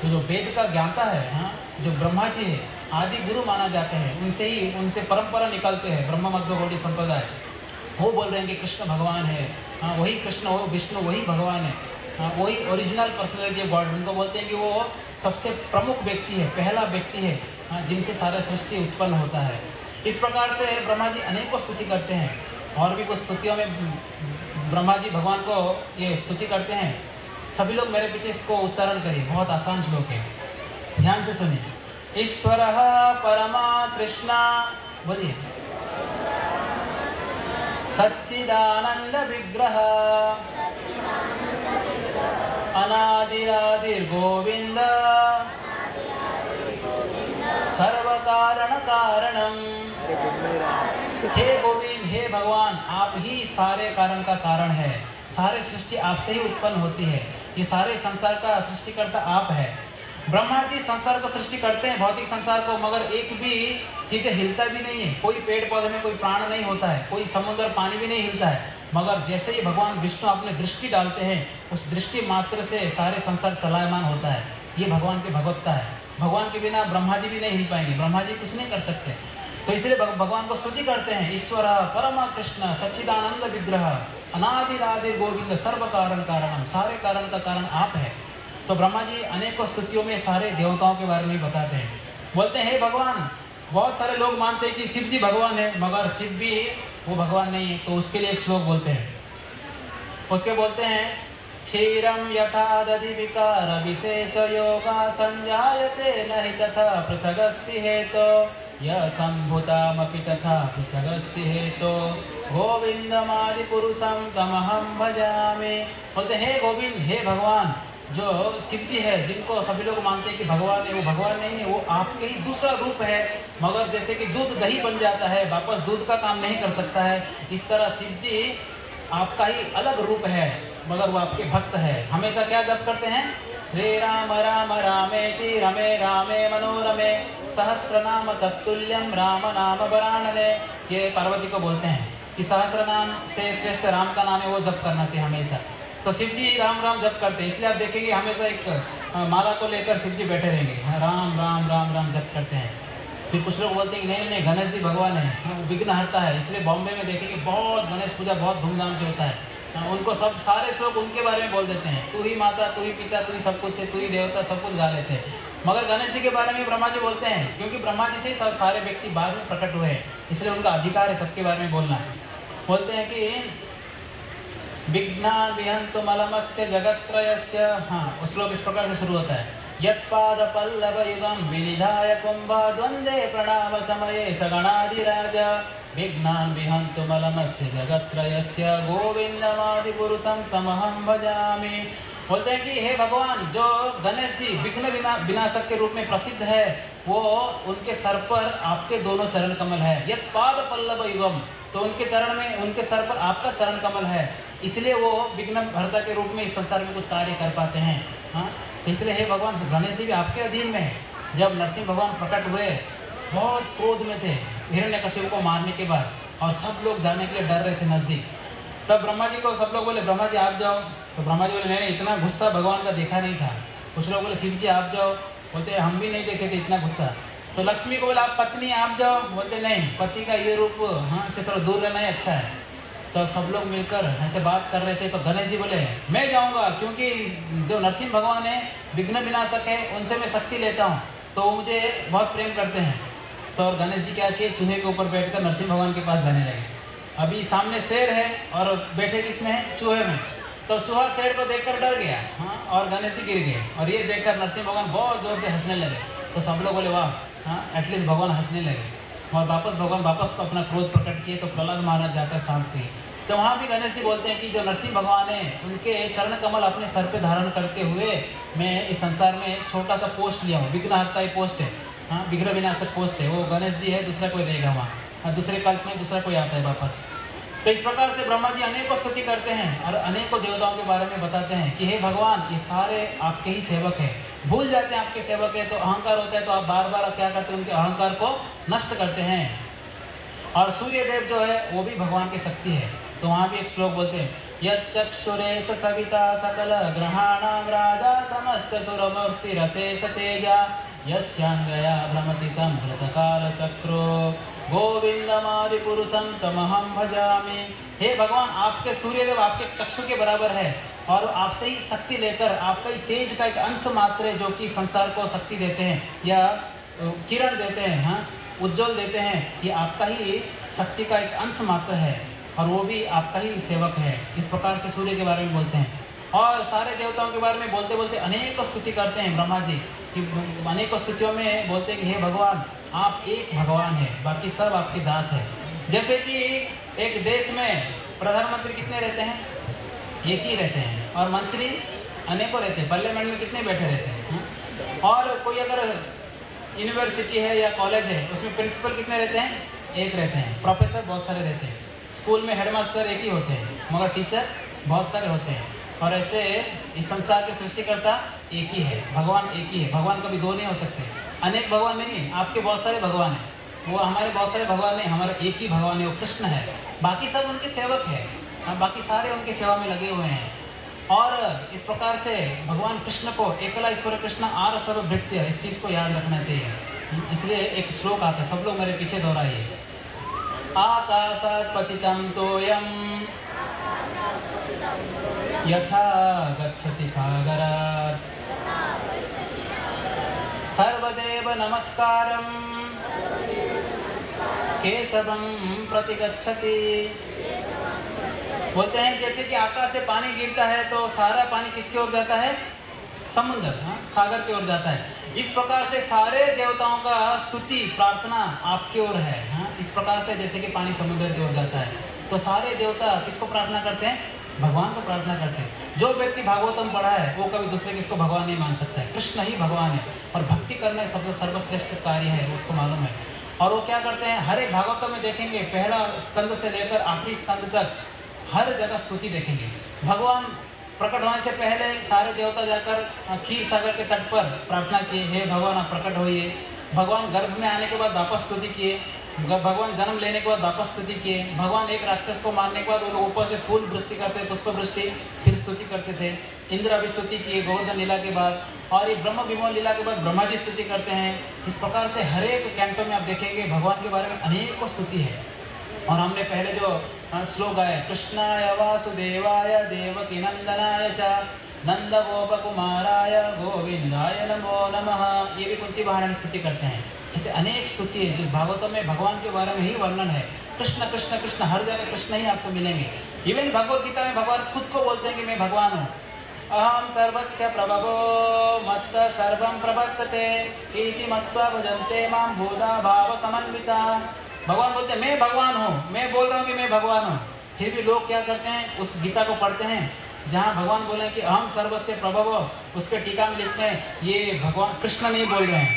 तो जो वेद का ज्ञाता है, हाँ, जो ब्रह्मा जी है, आदि गुरु माना जाते हैं, उनसे परंपरा निकलते हैं ब्रह्म मध्य गौड़ी संप्रदाय। वो बोल रहे हैं कि कृष्ण भगवान है, हाँ वही कृष्ण, वो विष्णु वही भगवान है, हाँ वही ओरिजिनल पर्सनैलिटी ऑफ गॉड। उनको बोलते हैं कि वो सबसे प्रमुख व्यक्ति है, पहला व्यक्ति है, हाँ जिनसे सारा सृष्टि उत्पन्न होता है। इस प्रकार से ब्रह्मा जी अनेकों स्तुति करते हैं। और भी कुछ स्तुतियों में ब्रह्मा जी भगवान को ये स्तुति करते हैं। सभी लोग मेरे पीछे इसको उच्चारण करिए, बहुत आसान श्लोक है, ध्यान से सुनिए। ईश्वरः परमा कृष्णा, बोलिए, सच्चिदानंद विग्रह अनादिरादिर्गोविंद सर्वकारण कारणम। हे गोविंद, हे भगवान, आप ही सारे कारण का कारण है। सारे सृष्टि आपसे ही उत्पन्न होती है। ये सारे संसार का सृष्टिकर्ता आप है। ब्रह्मा जी संसार को सृष्टि करते हैं, भौतिक संसार को, मगर एक भी चीज़ें हिलता भी नहीं है। कोई पेड़ पौधे में कोई प्राण नहीं होता है, कोई समुद्र पानी भी नहीं हिलता है। मगर जैसे ही भगवान विष्णु अपने दृष्टि डालते हैं, उस दृष्टि मात्र से सारे संसार चलायमान होता है। ये भगवान की भगवत्ता है। भगवान के बिना ब्रह्मा जी भी नहीं हिल पाएंगे, ब्रह्मा जी कुछ नहीं कर सकते। तो इसलिए भगवान को स्तुति करते हैं। ईश्वर परम कृष्ण सच्चिदानंद विग्रह अनादिरादि गोविंद सर्व कारण कारणम, सारे कारण का कारण आप है। तो ब्रह्मा जी अनेकों स्तुतियों में सारे देवताओं के बारे में बताते हैं। बोलते हैं, हे भगवान, बहुत सारे लोग मानते हैं कि शिव जी भगवान है, मगर शिव भी वो भगवान नहीं है। तो उसके लिए एक श्लोक बोलते हैं। उसके बोलते हैं, क्षीरम यथा दधि विकार विशेष योगा संजायते नहि तथा पृथगस्ति हेतो यः संभूतामपि तथा पृथगस्ति हेतो गोविंदमादि पुरुषं तमहं भजामि। बोलते हैं, हे गोविंद, हे भगवान, जो शिव जी है, जिनको सभी लोग मानते हैं कि भगवान है, वो भगवान नहीं है, वो आपके ही दूसरा रूप है। मगर जैसे कि दूध दही बन जाता है, वापस दूध का काम नहीं कर सकता है, इस तरह शिव जी आपका ही अलग रूप है, मगर वो आपके भक्त है। हमेशा क्या जप करते हैं? श्री राम राम रामेति रमे रामे मनोरमे सहस्रनाम तत्तुल्यम राम नाम वरानने। ये पार्वती को बोलते हैं कि सहस्र नाम से श्रेष्ठ राम का नाम है, वो जप करना चाहिए हमेशा। तो शिव जी राम राम जप करते हैं, इसलिए आप देखेंगे हमेशा एक माला को लेकर शिव जी बैठे रहेंगे, राम राम राम राम जप करते हैं। फिर कुछ लोग बोलते हैं कि नहीं नहीं, गणेश जी भगवान है, विघ्न हरता है, इसलिए बॉम्बे में देखेंगे बहुत गणेश पूजा बहुत धूमधाम से होता है। उनको सब सारे श्लोक उनके बारे में बोल देते हैं, तू ही माता, तू ही पिता, तू ही सब कुछ है, तू ही देवता, सब कुछ गा लेते हैं। मगर गणेश जी के बारे में ब्रह्मा जी बोलते हैं, क्योंकि ब्रह्मा जी से ही सब सारे व्यक्ति बाद में प्रकट हुए हैं, इसलिए उनका अधिकार है सबके बारे में बोलना। बोलते हैं कि विघ्नान् विहन्तु मलमस्य जगत्त्रयस्य। हाँ, उस श्लोक इस प्रकार से शुरू होता है, यत्पादपल्लवयुगं विनिधाय कुम्भद्वन्द्वे प्रणाम समये सगणाधिराज विघ्नान् विहन्तु मलमस्य जगत्त्रयस्य गोविन्दमादि पुरुषं तमहं भजामि। बोलते हैं कि हे भगवान, जो गणेश जी विघ्न विनाशक के रूप में प्रसिद्ध है, वो उनके सर पर आपके दोनों चरण कमल है। यत्पादपल्लवयुगं, तो उनके चरण में, उनके सर पर आपका चरण कमल है, इसलिए वो विघ्न हरता के रूप में इस संसार में कुछ कार्य कर पाते हैं। हाँ, इसलिए हे भगवान, गणेश जी भी आपके अधीन में है। जब नरसिंह भगवान प्रकट हुए, बहुत क्रोध में थे हिरण्यकशिपु को मारने के बाद, और सब लोग जाने के लिए डर रहे थे नज़दीक। तब ब्रह्मा जी को सब लोग बोले, ब्रह्मा जी आप जाओ। तो ब्रह्मा जी बोले, नहीं, इतना गुस्सा भगवान का देखा नहीं था। कुछ लोग बोले, शिव जी आप जाओ। बोलते हम भी नहीं देखे थे इतना गुस्सा। तो लक्ष्मी को बोला, आप पत्नी आप जाओ। बोलते नहीं, पति का ये रूप, हाँ, से थोड़ा दूर रहना ही अच्छा है। तो सब लोग मिलकर ऐसे बात कर रहे थे। तो गणेश जी बोले, मैं जाऊंगा, क्योंकि जो नरसिंह भगवान है, विघ्न विनाशक है, उनसे मैं शक्ति लेता हूँ, तो मुझे बहुत प्रेम करते हैं। तो और गणेश जी क्या किए, चूहे के ऊपर बैठकर नरसिंह भगवान के पास जाने लगे। अभी सामने शेर है और बैठे किस में है, चूहे में। तो चूहा शेर को देखकर डर गया, हाँ, और गणेश जी गिर गए। और ये देखकर नरसिंह भगवान बहुत जोर से हंसने लगे। तो सब लोग बोले, वाह, हाँ, एटलीस्ट भगवान हंसने लगे। और भगवान वापस को अपना क्रोध प्रकट किए। तो प्रहलाद महाराज जाकर शांत किए। तो वहाँ भी गणेश जी बोलते हैं कि जो नरसिंह भगवान है, उनके चरण कमल अपने सर पे धारण करते हुए मैं इस संसार में छोटा सा पोस्ट लिया हूँ। विघ्नहर्ता ही पोस्ट है, हाँ, विघ्न विनाशक पोस्ट है। वो गणेश जी है, दूसरा कोई रहेगा वहाँ, हाँ, दूसरे कल्प में दूसरा कोई आता है वापस। तो इस प्रकार से ब्रह्मा जी अनेकों स्तुति करते हैं और अनेकों देवताओं के बारे में बताते हैं कि हे भगवान, ये सारे आपके ही सेवक हैं। भूल जाते हैं आपके सेवक है, तो अहंकार होता है, तो आप बार बार क्या करते हैं, उनके अहंकार को नष्ट करते हैं। और सूर्य देव जो है, वो भी भगवान की शक्ति है। तो वहाँ भी एक श्लोक बोलते हैं, यच्चक्षुरेश सविता सकल ग्रहाणां राजा समस्त सुरमूर्तिरशेष तेजा यस्यांगया भ्रमति संभृतकालचक्रो गोविंदमादिपुरुषं तमहं भजामि। हे भगवान, आपके सूर्यदेव आपके चक्षु के बराबर है और आपसे ही शक्ति लेकर आपका ही तेज का एक अंश मात्र है जो कि संसार को शक्ति देते हैं या किरण देते हैं, हाँ, उज्जवल देते हैं। ये आपका ही शक्ति का एक अंश मात्र है और वो भी आपका ही सेवक है। इस प्रकार से सूर्य के बारे में बोलते हैं और सारे देवताओं के बारे में बोलते बोलते अनेक स्तुति करते हैं ब्रह्मा जी कि अनेक स्तुतियों में बोलते हैं कि हे भगवान, आप एक भगवान है, बाकी सब आपके दास है। जैसे कि एक देश में प्रधानमंत्री कितने रहते हैं? एक ही रहते हैं और मंत्री अनेकों रहते हैं। पार्लियामेंट में कितने बैठे रहते हैं, हाँ? और कोई अगर यूनिवर्सिटी है या कॉलेज है उसमें प्रिंसिपल कितने रहते हैं? एक रहते हैं। प्रोफेसर बहुत सारे रहते हैं। स्कूल में हेडमास्टर एक ही होते हैं मगर टीचर बहुत सारे होते हैं। और ऐसे इस संसार के सृष्टिकर्ता एक ही है, भगवान एक ही है। भगवान कभी दो नहीं हो सकते, अनेक भगवान नहीं। आपके बहुत सारे भगवान हैं, वो हमारे बहुत सारे भगवान नहीं, हमारा एक ही भगवान है, वो कृष्ण है। बाकी सब उनके सेवक है, बाकी सारे उनकी सेवा में लगे हुए हैं। और इस प्रकार से भगवान कृष्ण को एकला ईश्वर कृष्ण आर सर्वभृत्य, इस चीज़ को याद रखना चाहिए। इसलिए एक श्लोक आता है, सब लोग मेरे पीछे दोहराइए। आकाशात् पतितं तोयं यथा गच्छति सागरात् सर्वदेव नमस्कारं केशवं प्रतिगच्छति। बोलते हैं जैसे कि आकाश से पानी गिरता है तो सारा पानी किसकी ओर जाता है? समुद्र, सागर की ओर जाता है। इस प्रकार से सारे देवताओं का स्तुति प्रार्थना आपकी ओर है, हाँ? इस प्रकार से जैसे कि पानी समुद्र की ओर जाता है तो सारे देवता किसको प्रार्थना करते हैं? भगवान को प्रार्थना करते हैं। जो व्यक्ति भागवतम पढ़ा है वो कभी दूसरे किसको भगवान नहीं मान सकता है। कृष्ण ही भगवान है और भक्ति करना सबसे सर्वश्रेष्ठ कार्य है, उसको मालूम है। और वो क्या करते हैं? हर एक भागवतम में देखेंगे, पहला स्कंद से लेकर आखिरी स्कंद तक हर जगह स्तुति देखेंगे। भगवान प्रकट होने से पहले सारे देवता जाकर क्षीर सागर के तट पर प्रार्थना किए, हे भगवान आप प्रकट होइए। भगवान गर्भ में आने के बाद वापस स्तुति किए, भगवान जन्म लेने के बाद वापस स्तुति किए। भगवान एक राक्षस को मारने के बाद वो लोग ऊपर से फूल वृष्टि करते, पुष्प वृष्टि, फिर स्तुति करते थे। इंद्र भी स्तुति किए गोवर्धन लीला के बाद, और ये ब्रह्म विमोचन लीला के बाद ब्रह्मा जी स्तुति करते हैं। इस प्रकार से हर एक कैंटो में आप देखेंगे भगवान के बारे में अनेकों स्तुति है। और हमने पहले जो श्लोक गाया, कृष्णाय वासुदेवाय देवकी नंदनाय च नंद गोप कुमाराय गोविंदाय नमो नमः, ये भी कुंती महारानी स्तुति करते हैं। ऐसे अनेक स्तुति है जो भागवतों में भगवान के बारे में ही वर्णन है। कृष्ण कृष्ण कृष्ण, हर जगह कृष्ण ही आपको मिलेंगे। इवन भगवत गीता में भगवान खुद को बोलते हैं कि मैं भगवान हूँ। अहम सर्वस्य प्रभवो मत्त सर्वं प्रवर्तते इति मत्वा भजन्ते मां भूता भाव समन्विता। भगवान बोलते हैं मैं भगवान हूँ, मैं बोल रहा हूँ कि मैं भगवान हूँ। फिर भी लोग क्या करते हैं? उस गीता को पढ़ते हैं जहाँ भगवान बोले कि अहम सर्वस्य प्रभव, उसके टीका में लिखते हैं ये भगवान कृष्ण नहीं बोल रहे हैं,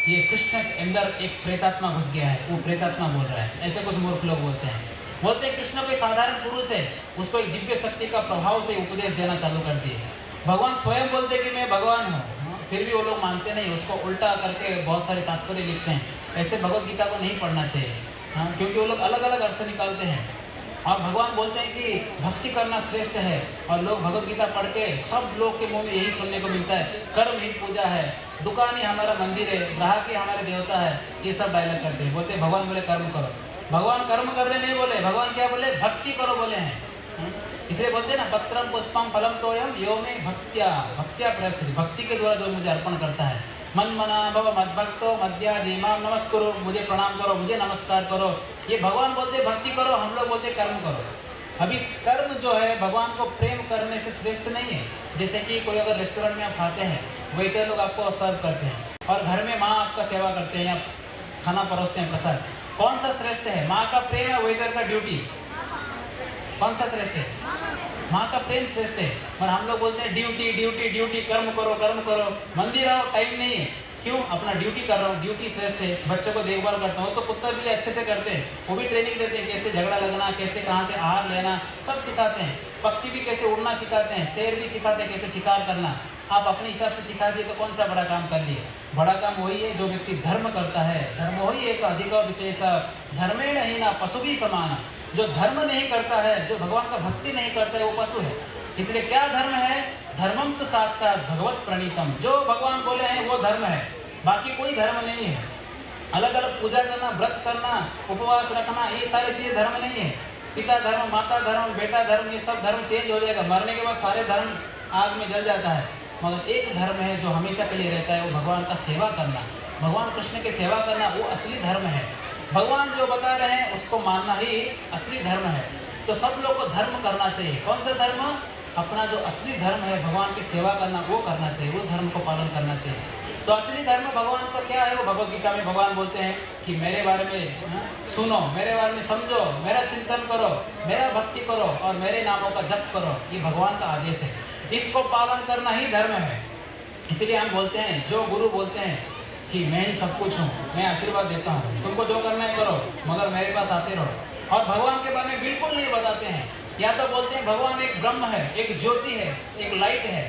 ये कृष्ण के अंदर एक प्रेतात्मा घुस गया है, वो प्रेतात्मा बोल रहा है। ऐसे कुछ मूर्ख लोग बोलते हैं। बोलते हैं कृष्ण कोई साधारण पुरुष है, उसको एक दिव्य शक्ति का प्रभाव से उपदेश देना चालू कर दिए। भगवान स्वयं बोलते कि मैं भगवान हूँ, फिर भी वो लोग मानते नहीं, उसको उल्टा करके बहुत सारे तात्पर्य लिखते हैं। ऐसे भगवत गीता को नहीं पढ़ना चाहिए, हाँ, क्योंकि वो लोग अलग अलग अर्थ निकालते हैं। और भगवान बोलते हैं कि भक्ति करना श्रेष्ठ है, और लोग भगवत गीता पढ़ के सब लोग के मुंह में यही सुनने को मिलता है, कर्म ही पूजा है, दुकान ही हमारा मंदिर है, ग्राहक ही हमारे देवता है, ये सब डायलॉग करते हैं। बोलते भगवान बोले कर्म करो। भगवान कर्म कर रहे नहीं बोले, भगवान क्या बोले? भक्ति करो बोले हैं। इसलिए बोलते हैं ना, पत्रम पुष्पम फलम तोयम यो में भक्त्या भक्त्या प्रयच्छति, भक्ति के द्वारा जो मुझे अर्पण करता है। मन मना भव मद्भक्तो मध्यादि मां नमस्कुरु, मुझे प्रणाम करो, मुझे नमस्कार करो। ये भगवान बोलते भक्ति करो, हम लोग बोलते कर्म करो। अभी कर्म जो है भगवान को प्रेम करने से श्रेष्ठ नहीं है। जैसे कि कोई अगर रेस्टोरेंट में आप खाते हैं, वेटर लोग आपको सर्व करते हैं, और घर में माँ आपका सेवा करते हैं या खाना परोसते हैं प्रसाद, कौन सा श्रेष्ठ है? माँ का प्रेम या वेटर का ड्यूटी? कौन सा श्रेष्ठ है? माँ का प्रेम श्रेष्ठ है। और हम लोग बोलते हैं ड्यूटी ड्यूटी ड्यूटी, कर्म करो कर्म करो, मंदिर आओ टाइम नहीं है, क्यों? अपना ड्यूटी कर रहा हूँ, ड्यूटी श्रेष्ठ है। बच्चों को देखभाल करता हूँ, तो कुत्ता बिल्ली अच्छे से करते हैं, वो भी ट्रेनिंग देते हैं, कैसे झगड़ा लगना, कैसे कहाँ से आहार लेना, सब सिखाते हैं। पक्षी भी कैसे उड़ना सिखाते हैं, शेर भी सिखाते हैं कैसे शिकार करना। आप अपने हिसाब से सिखा दिए तो कौन सा बड़ा काम कर लिए? बड़ा काम वही है जो व्यक्ति धर्म करता है। धर्म वही एक अधिक विशेष धर्मेण ही ना पशु भी समान। जो धर्म नहीं करता है, जो भगवान का भक्ति नहीं करता है, वो पशु है। इसलिए क्या धर्म है? धर्मम तो साक्षात भगवत प्रणीतम, जो भगवान बोले हैं वो धर्म है। बाकी कोई धर्म नहीं है। अलग अलग पूजा करना, व्रत करना, उपवास रखना, ये सारी चीज़ें धर्म नहीं है। पिता धर्म, माता धर्म, बेटा धर्म, ये सब धर्म चेंज हो जाएगा। मरने के बाद सारे धर्म आग में जल जाता है, मगर एक धर्म है जो हमेशा के लिए रहता है, वो भगवान का सेवा करना, भगवान कृष्ण की सेवा करना, वो असली धर्म है। भगवान जो बता रहे हैं उसको मानना ही असली धर्म है। तो सब लोग को धर्म करना चाहिए। कौन सा धर्म? अपना जो असली धर्म है, भगवान की सेवा करना, वो करना चाहिए, वो धर्म को पालन करना चाहिए। तो असली धर्म भगवान का क्या है? वो भगवद गीता में भगवान बोलते हैं कि मेरे बारे में सुनो, मेरे बारे में समझो, मेरा चिंतन करो, मेरा भक्ति करो और मेरे नामों का जप करो। ये भगवान का आदेश है, इसको पालन करना ही धर्म है। इसीलिए हम बोलते हैं, जो गुरु बोलते हैं कि मैं ही सब कुछ हूँ, मैं आशीर्वाद देता हूँ, तुमको जो करना है करो, मगर मेरे पास आते रहो। और भगवान के बारे में बिल्कुल नहीं बताते हैं। या तो बोलते हैं भगवान एक ब्रह्म है, एक ज्योति है, एक लाइट है,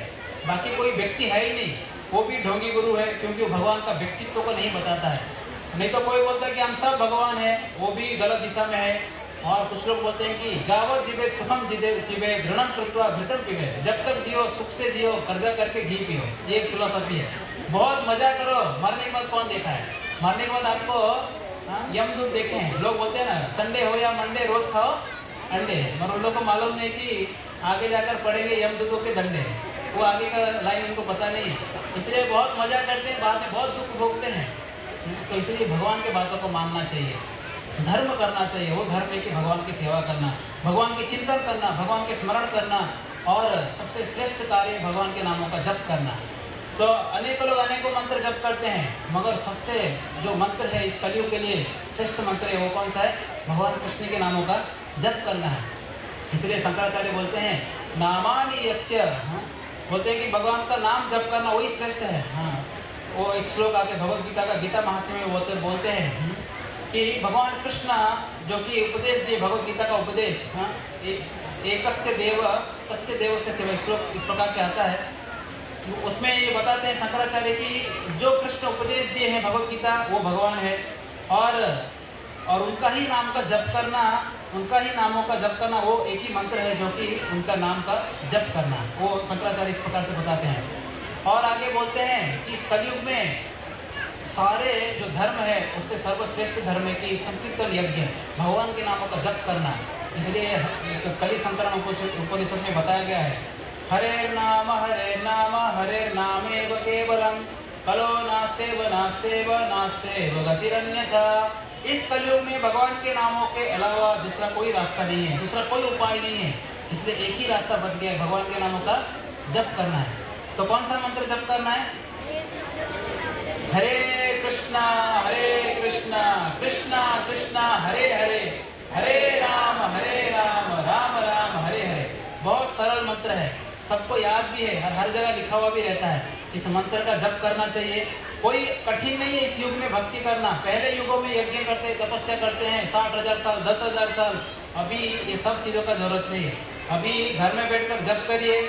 बाकी कोई व्यक्ति है ही नहीं, वो भी ढोंगी गुरु है, क्योंकि वो भगवान का व्यक्तित्व को नहीं बताता है। नहीं तो कोई बोलता है कि हम सब भगवान हैं, वो भी गलत दिशा में है। और कुछ लोग बोलते हैं कि जावत जीवे सुखम जीवे घृणम कृत्वा घृतम पीवे, जब तक जियो सुख से जियो, कर्जा करके घी पियो। ये एक फिलोसफी है। बहुत मजा करो, मरने के बाद कौन देखा है? मरने के बाद आपको यमदूत देखे हैं। लोग बोलते हैं ना, संडे हो या मंडे रोज खाओ अंडे, मगर उन लोग को मालूम नहीं कि आगे जाकर पड़ेंगे यमदूतों के दंडे। वो आगे का लाइन उनको पता नहीं, इसलिए बहुत मजा करते हैं, बाद में बहुत दुख भोगते हैं। तो इसलिए भगवान के बातों को मानना चाहिए, धर्म करना चाहिए। वो धर्म है कि भगवान की सेवा करना, भगवान के चिंतन करना, भगवान के स्मरण करना, और सबसे श्रेष्ठ कार्य भगवान के नामों का जप करना। तो अनेकों लोग अनेकों मंत्र जप करते हैं, मगर सबसे जो मंत्र है इस कलयुग के लिए श्रेष्ठ मंत्र है, वो कौन सा है? भगवान कृष्ण के नामों का जप करना है। इसलिए शंकराचार्य बोलते हैं नामानि यस्य, बोलते हैं कि भगवान का नाम जप करना वही श्रेष्ठ है। वो एक श्लोक आके भगवद गीता का गीता महात्म्य में बोलते हैं कि भगवान कृष्ण जो कि उपदेश दिए, भगवद गीता का उपदेश, एकस्य देव तस्य देवस्य सेवा, श्लोक इस प्रकार से आता है। उसमें ये बताते हैं शंकराचार्य की जो कृष्ण उपदेश दिए हैं भगवद गीता, वो भगवान है, और उनका ही नाम का जप करना, उनका ही नामों का जप करना, वो एक ही मंत्र है जो कि उनका नाम का जप करना, वो शंकराचार्य इस प्रकार से बताते हैं। और आगे बोलते हैं कि इस कलयुग में सारे जो धर्म है उससे सर्वश्रेष्ठ धर्म है कि संकीर्तन यज्ञ, भगवान के नामों का जप करना। इसलिए कलि संकरण उपनिषद में बताया गया है, हरे नाम हरे नामेव केवलम, कलो नास्तेव नास्तेव नास्तेव गतिरन्यथा। इस कलयुग में भगवान के नामों के अलावा दूसरा कोई रास्ता नहीं है, दूसरा कोई उपाय नहीं है। इसलिए एक ही रास्ता बच गया है, भगवान के नामों का जप करना है। तो कौन सा मंत्र जप करना है? हरे कृष्णा कृष्णा कृष्णा हरे हरे, हरे राम राम राम हरे हरे। बहुत सरल मंत्र है, सबको याद भी है, हर जगह लिखा हुआ भी रहता है। इस मंत्र का जप करना चाहिए, कोई कठिन नहीं है इस युग में भक्ति करना। पहले युगों में यज्ञ करते, तपस्या करते हैं 60,000 साल 10,000 साल, अभी ये सब चीज़ों का जरूरत नहीं है। अभी घर में बैठकर जप करिए,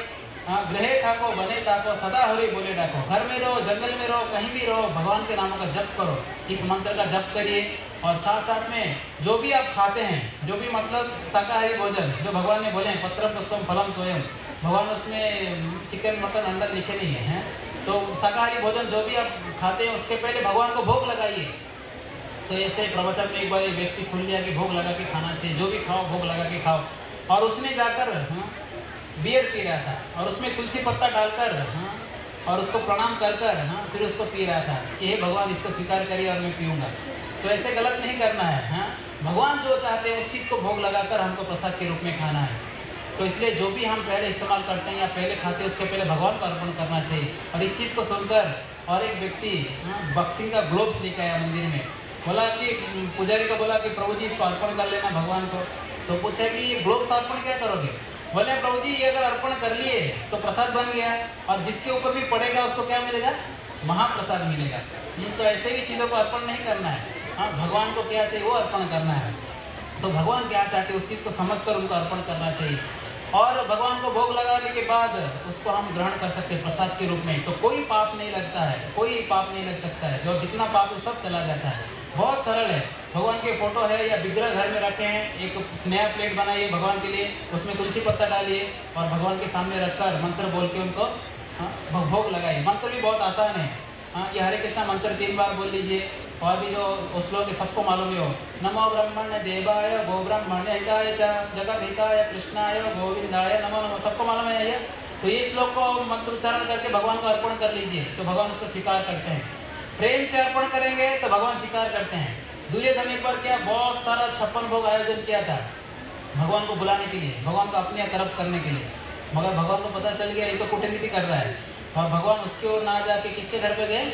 ग्रहे ठाको बने ठाको सदा हरि बोले डाको। घर में रहो, जंगल में रहो, कहीं भी रहो, भगवान के नामों का जप करो, इस मंत्र का जप करिए। और साथ साथ में जो भी आप खाते हैं, जो भी मतलब शाकाहारी भोजन जो भगवान ने बोले हैं, पत्रम पुष्पम फलम तोयम, भगवान उसमें चिकन मटन अंडा लिखे नहीं है, तो शाकाहारी भोजन जो भी आप खाते हैं उसके पहले भगवान को भोग लगाइए। तो ऐसे प्रवचन में एक बार एक व्यक्ति सुन लिया कि भोग लगा के खाना चाहिए, जो भी खाओ भोग लगा के खाओ, और उसने जाकर बियर पी रहा था और उसमें तुलसी पत्ता डालकर और उसको प्रणाम कर कर फिर उसको पी रहा था कि हे भगवान इसको स्वीकार करिए और मैं पीऊँगा। तो ऐसे गलत नहीं करना है। भगवान जो चाहते हैं उस चीज़ को भोग लगाकर हमको प्रसाद के रूप में खाना है। तो इसलिए जो भी हम पहले इस्तेमाल करते हैं या पहले खाते हैं उसके पहले भगवान को अर्पण करना चाहिए। और इस चीज़ को सुनकर और एक व्यक्ति बॉक्सिंग का ग्लोव्स लेकर आया मंदिर में, बोला कि पुजारी को बोला कि प्रभु जी इसको अर्पण कर लेना भगवान को। तो पूछा कि ये ग्लोव्स अर्पण क्या करोगे? बोले प्रभु जी ये अगर अर्पण कर लिए तो प्रसाद बन गया, और जिसके ऊपर भी पड़ेगा उसको क्या मिलेगा? महाप्रसाद मिलेगा। तो ऐसे ही चीज़ों को अर्पण नहीं करना है। भगवान को क्या चाहिए वो अर्पण करना है। तो भगवान क्या चाहते हैं उस चीज़ को समझकर उनको अर्पण करना चाहिए, और भगवान को भोग लगाने के बाद उसको हम ग्रहण कर सकते हैं प्रसाद के रूप में। तो कोई पाप नहीं लगता है, कोई पाप नहीं लग सकता है, जो जितना पाप है सब चला जाता है। बहुत सरल है। भगवान के फोटो है या विग्रह घर में रखे हैं, एक नया प्लेट बनाइए भगवान के लिए, उसमें तुलसी पत्ता डालिए और भगवान के सामने रखकर मंत्र बोल के उनको भोग लगाइए। मंत्र भी बहुत आसान है। हाँ, ये हरे कृष्णा मंत्र 3 बार बोल लीजिए। और भी जो श्लोक है सबको मालूम ही हो, नमो ब्रह्मण्य देवाय गो ब्रह्मण्य हिताय च जगत हिताय कृष्णाय गोविंदाय नमो नमो, सबको मालूम है ये। तो ये श्लोक को मंत्र उच्चारण करके भगवान को अर्पण कर लीजिए, तो भगवान उसको स्वीकार करते हैं। प्रेम से अर्पण करेंगे तो भगवान स्वीकार करते हैं। दुर्योधन एक बार क्या बहुत सारा 56 भोग आयोजन किया था भगवान को बुलाने के लिए, भगवान को अपने तरफ करने के लिए, मगर भगवान को पता चल गया ये तो कूटनीति कर रहा है, और भगवान उसकी ओर ना जाके किसके घर पे गए,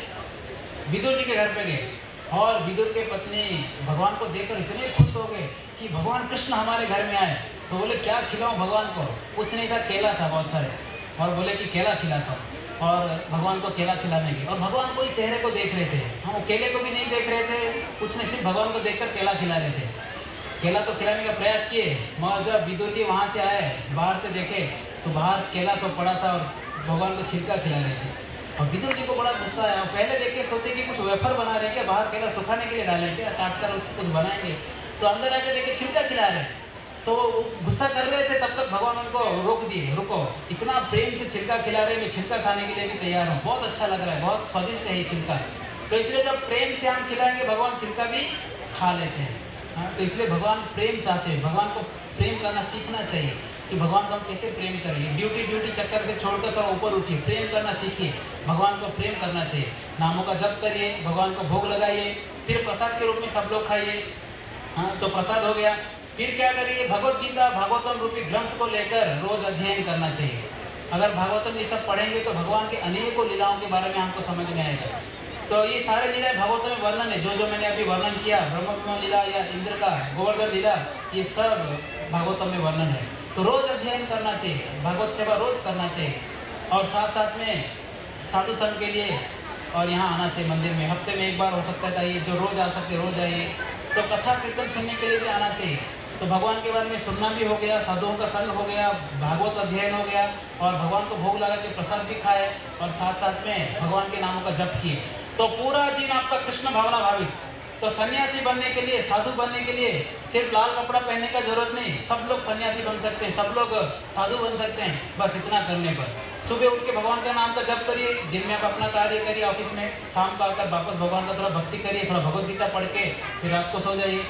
विदुर जी के घर पे गए। और विदुर के पत्नी भगवान को देखकर इतने खुश हो गए कि भगवान कृष्ण हमारे घर में आए। तो बोले क्या खिलाऊं भगवान को, कुछ नहीं था, केला था बहुत सारे, और बोले कि केला खिलाता हूँ, और भगवान को केला खिलाने के, और भगवान कोई चेहरे को देख रहे थे, हम केले को भी नहीं देख रहे थे, कुछ नहीं, सिर्फ भगवान को देखकर केला खिला रहे थे। केला तो खिलाने का प्रयास किए, मगर जब विदुर जी वहाँ से आए, बाहर से देखे तो बाहर केला सब पड़ा था और भगवान को छिलका खिला रहे थे। और विदुर जी को बड़ा गुस्सा आया, पहले देख के सोचे कि कुछ वेफर बना रहे हैं क्या, बाहर केला सुखाने के लिए डालें क्या, काट कर उसको कुछ बनाएंगे, तो अंदर आके देखे छिलका खिला रहे हैं। तो गुस्सा कर रहे थे, तब तक भगवान उनको रोक दिए, रुको, इतना प्रेम से छिलका खिला रहे हैं, मैं छिलका खाने के लिए भी तैयार हूँ, बहुत अच्छा लग रहा है, बहुत स्वादिष्ट है ये छिलका। तो इसलिए जब प्रेम से हम खिलाएंगे भगवान छिलका भी खा लेते हैं। हाँ, तो इसलिए भगवान प्रेम चाहते हैं, भगवान को प्रेम करना सीखना चाहिए कि भगवान को हम कैसे प्रेम करेंगे। ड्यूटी चक्कर से छोड़कर थोड़ा ऊपर उठिए, प्रेम करना सीखिए, भगवान को प्रेम करना चाहिए। नामों का जप करिए, भगवान को भोग लगाइए, फिर प्रसाद के रूप में सब लोग खाइए। हाँ, तो प्रसाद हो गया, फिर क्या करिए, भगवत गीता भागवतम रूपी ग्रंथ को लेकर रोज अध्ययन करना चाहिए। अगर भागवतम ये सब पढ़ेंगे तो भगवान के अनेकों लीलाओं के बारे में हमको समझ में आएगा। तो ये सारे लीला भागवत में वर्णन है, जो मैंने अभी वर्णन किया, ब्रह्म लीला या इंद्र का गोवर्धन लीला, ये सब भागवतम में वर्णन है। तो रोज अध्ययन करना चाहिए, भागवत सेवा रोज करना चाहिए, और साथ साथ में साधु संघ के लिए और यहाँ आना चाहिए मंदिर में, हफ्ते में एक बार हो सकता था, ये जो रोज आ सकते रोज आइए। तो कथा कीर्तन सुनने के लिए भी आना चाहिए। तो भगवान के बारे में सुनना भी हो गया, साधुओं का संग हो गया, भागवत अध्ययन हो गया, और भगवान को भोग लगा के प्रसाद भी खाए, और साथ साथ में भगवान के नामों का जप किए, तो पूरा दिन आपका कृष्ण भावना भावित। तो सन्यासी बनने के लिए, साधु बनने के लिए सिर्फ लाल कपड़ा पहनने का जरूरत नहीं, सब लोग सन्यासी बन सकते हैं, सब लोग साधु बन सकते हैं, बस इतना करने पर। सुबह उठ के भगवान का नाम का जप करिए, दिन में आप अपना कार्य करिए ऑफिस में, शाम को आकर वापस भगवान का थोड़ा भक्ति करिए, थोड़ा भगवत गीता पढ़ के फिर रात को सो जाइए।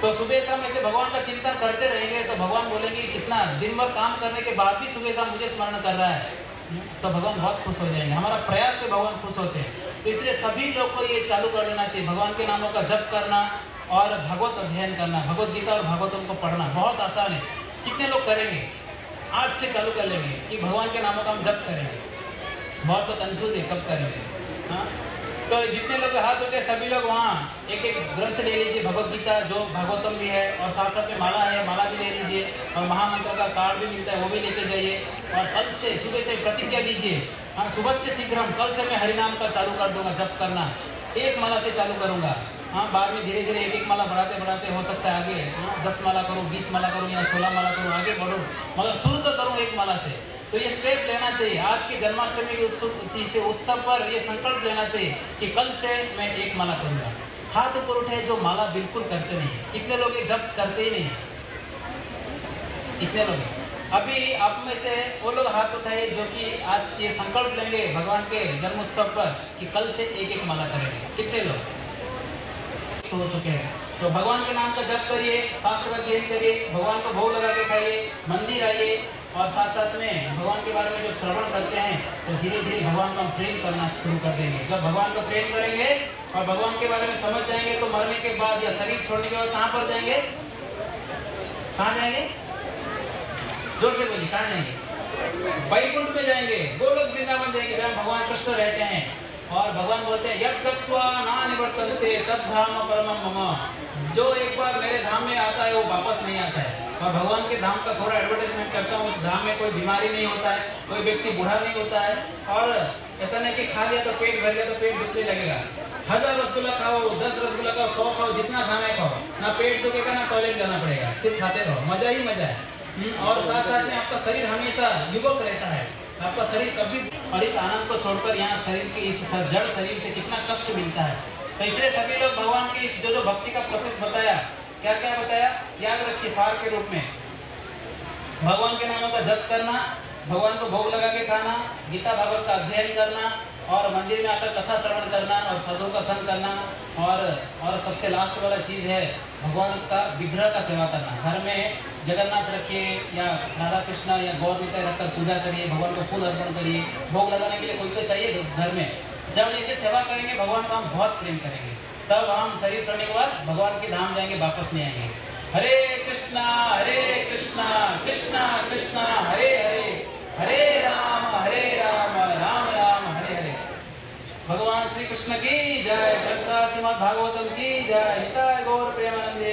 तो सुबह शाम ऐसे भगवान का चिंतन करते रहेंगे तो भगवान बोलेंगे कितना दिन भर काम करने के बाद भी सुबह शाम मुझे स्मरण कर रहा है, तो भगवान बहुत खुश हो जाएंगे। हमारा प्रयास से भगवान खुश होते हैं। तो इसलिए सभी लोग को ये चालू कर देना चाहिए, भगवान के नामों का जप करना और भगवत अध्ययन करना, भगवत गीता और भागवतम को पढ़ना बहुत आसान है। कितने लोग करेंगे, आज से चालू कर लेंगे कि भगवान के नामों का हम जप करेंगे। बहुत तो कंफ्यूज है कब करेंगे। हाँ, तो जितने लोग हाथ उठे सभी लोग वहाँ एक एक ग्रंथ ले लीजिए, भगवत गीता जो भागवतम भी है, और साथ साथ में माला है, माला भी ले लीजिए, और महामंत्र का कार्ड भी मिलता है वो भी लेके जाइए। और कल से सुबह से प्रतिज्ञा लीजिए, हाँ, सुबह से शीघ्र कल से मैं हरिनाम का चालू कर दूंगा, जप करना 1 माला से चालू करूँगा। हाँ, बाद में धीरे धीरे 1 माला बढ़ाते बढ़ाते हो सकता है आगे 10 माला करूँ, 20 माला करूँ या 16 माला करूँ, आगे बढ़ूँ, मगर शुरू तो करूँ 1 माला से। तो ये स्टेप लेना चाहिए। आज की जन्माष्टमी के उत्सव पर ये संकल्प लेना चाहिए कि कल से मैं 1 माला करूँगा। हाथ ऊपर उठे जो माला बिल्कुल करते नहीं, कितने लोग ये जप करते ही नहीं, कितने लोग। अभी आप में से वो लोग हाथ उठाए जो कि आज ये संकल्प लेंगे भगवान के जन्म उत्सव पर कि कल से 1 माला करेंगे, कितने लोग हो चुके हैं। तो भगवान के नाम का जप करिए, शास्त्र अध्ययन करिए, भगवान को भोग लगा के खाइए, मंदिर आइए, और साथ साथ में भगवान के बारे में जब श्रवण करते हैं तो धीरे धीरे भगवान को हम प्रेम करना शुरू कर देंगे। जब भगवान को प्रेम करेंगे और भगवान के बारे में समझ जाएंगे तो मरने के बाद या शरीर छोड़ने के बाद कहाँ पर जाएंगे, कहाँ जाएंगे, जोर से बोलिए, कहाँ जाएंगे, वैकुंठ में जाएंगे, गोलोक वृंदावन जाएंगे जहाँ भगवान कृष्ण रहते हैं। और भगवान बोलते हैं यत् गत्वा न निवर्तन्ते तद् धाम परमं मम, जो एक बार मेरे धाम में आता है वो वापस नहीं आता है। और भगवान के धाम का थोड़ा एडवर्टाइजमेंट करता हूँ, उस धाम में कोई बीमारी नहीं होता है, कोई व्यक्ति बूढ़ा नहीं होता है, और ऐसा नहीं कि खा लिया तो पेट भर गया तो पेट दुखने लगेगा। 1000 रसगुल्ला खाओ, 10 रसगुल्ला खाओ, 100 खाओ, जितना खाना है खाओ, ना पेट दुखेगा ना टॉयलेट जाना पड़ेगा, सिर्फ खाते रहो, मजा ही मजा है। और साथ साथ में आपका शरीर हमेशा युवक रहता है, आपका शरीर कभी, और इस आनंद को छोड़कर यहाँ शरीर के इस जड़ शरीर से कितना कष्ट मिलता है। तो इसलिए सभी लोग भगवान की इस जो भक्ति का प्रोसेस बताया, क्या क्या बताया, याद रखिए सार के रूप में। भगवान के नामों का जप करना, भगवान को भोग लगा के खाना, गीता भागवत का अध्ययन करना, और मंदिर में आकर कथा श्रवण करना और साधु का संग करना, और सबसे लास्ट वाला चीज़ है भगवान का विग्रह का सेवा करना। घर में जगन्नाथ रखिए या राधा कृष्ण या गौर निताय रखकर पूजा करिए, भगवान को फूल अर्पण करिए, भोग लगाने के लिए कोई तो चाहिए घर में। जब ऐसे सेवा करेंगे भगवान को हम बहुत प्रेम करेंगे, तब हम शरीर छोड़ने के बाद भगवान के धाम जाएंगे, वापस नहीं आएंगे। हरे कृष्णा कृष्णा कृष्णा हरे हरे, हरे राम राम राम हरे हरे। भगवान श्री कृष्ण की जय। श्रीमद् भागवतम की जय। निताय गौर प्रेमानंदे।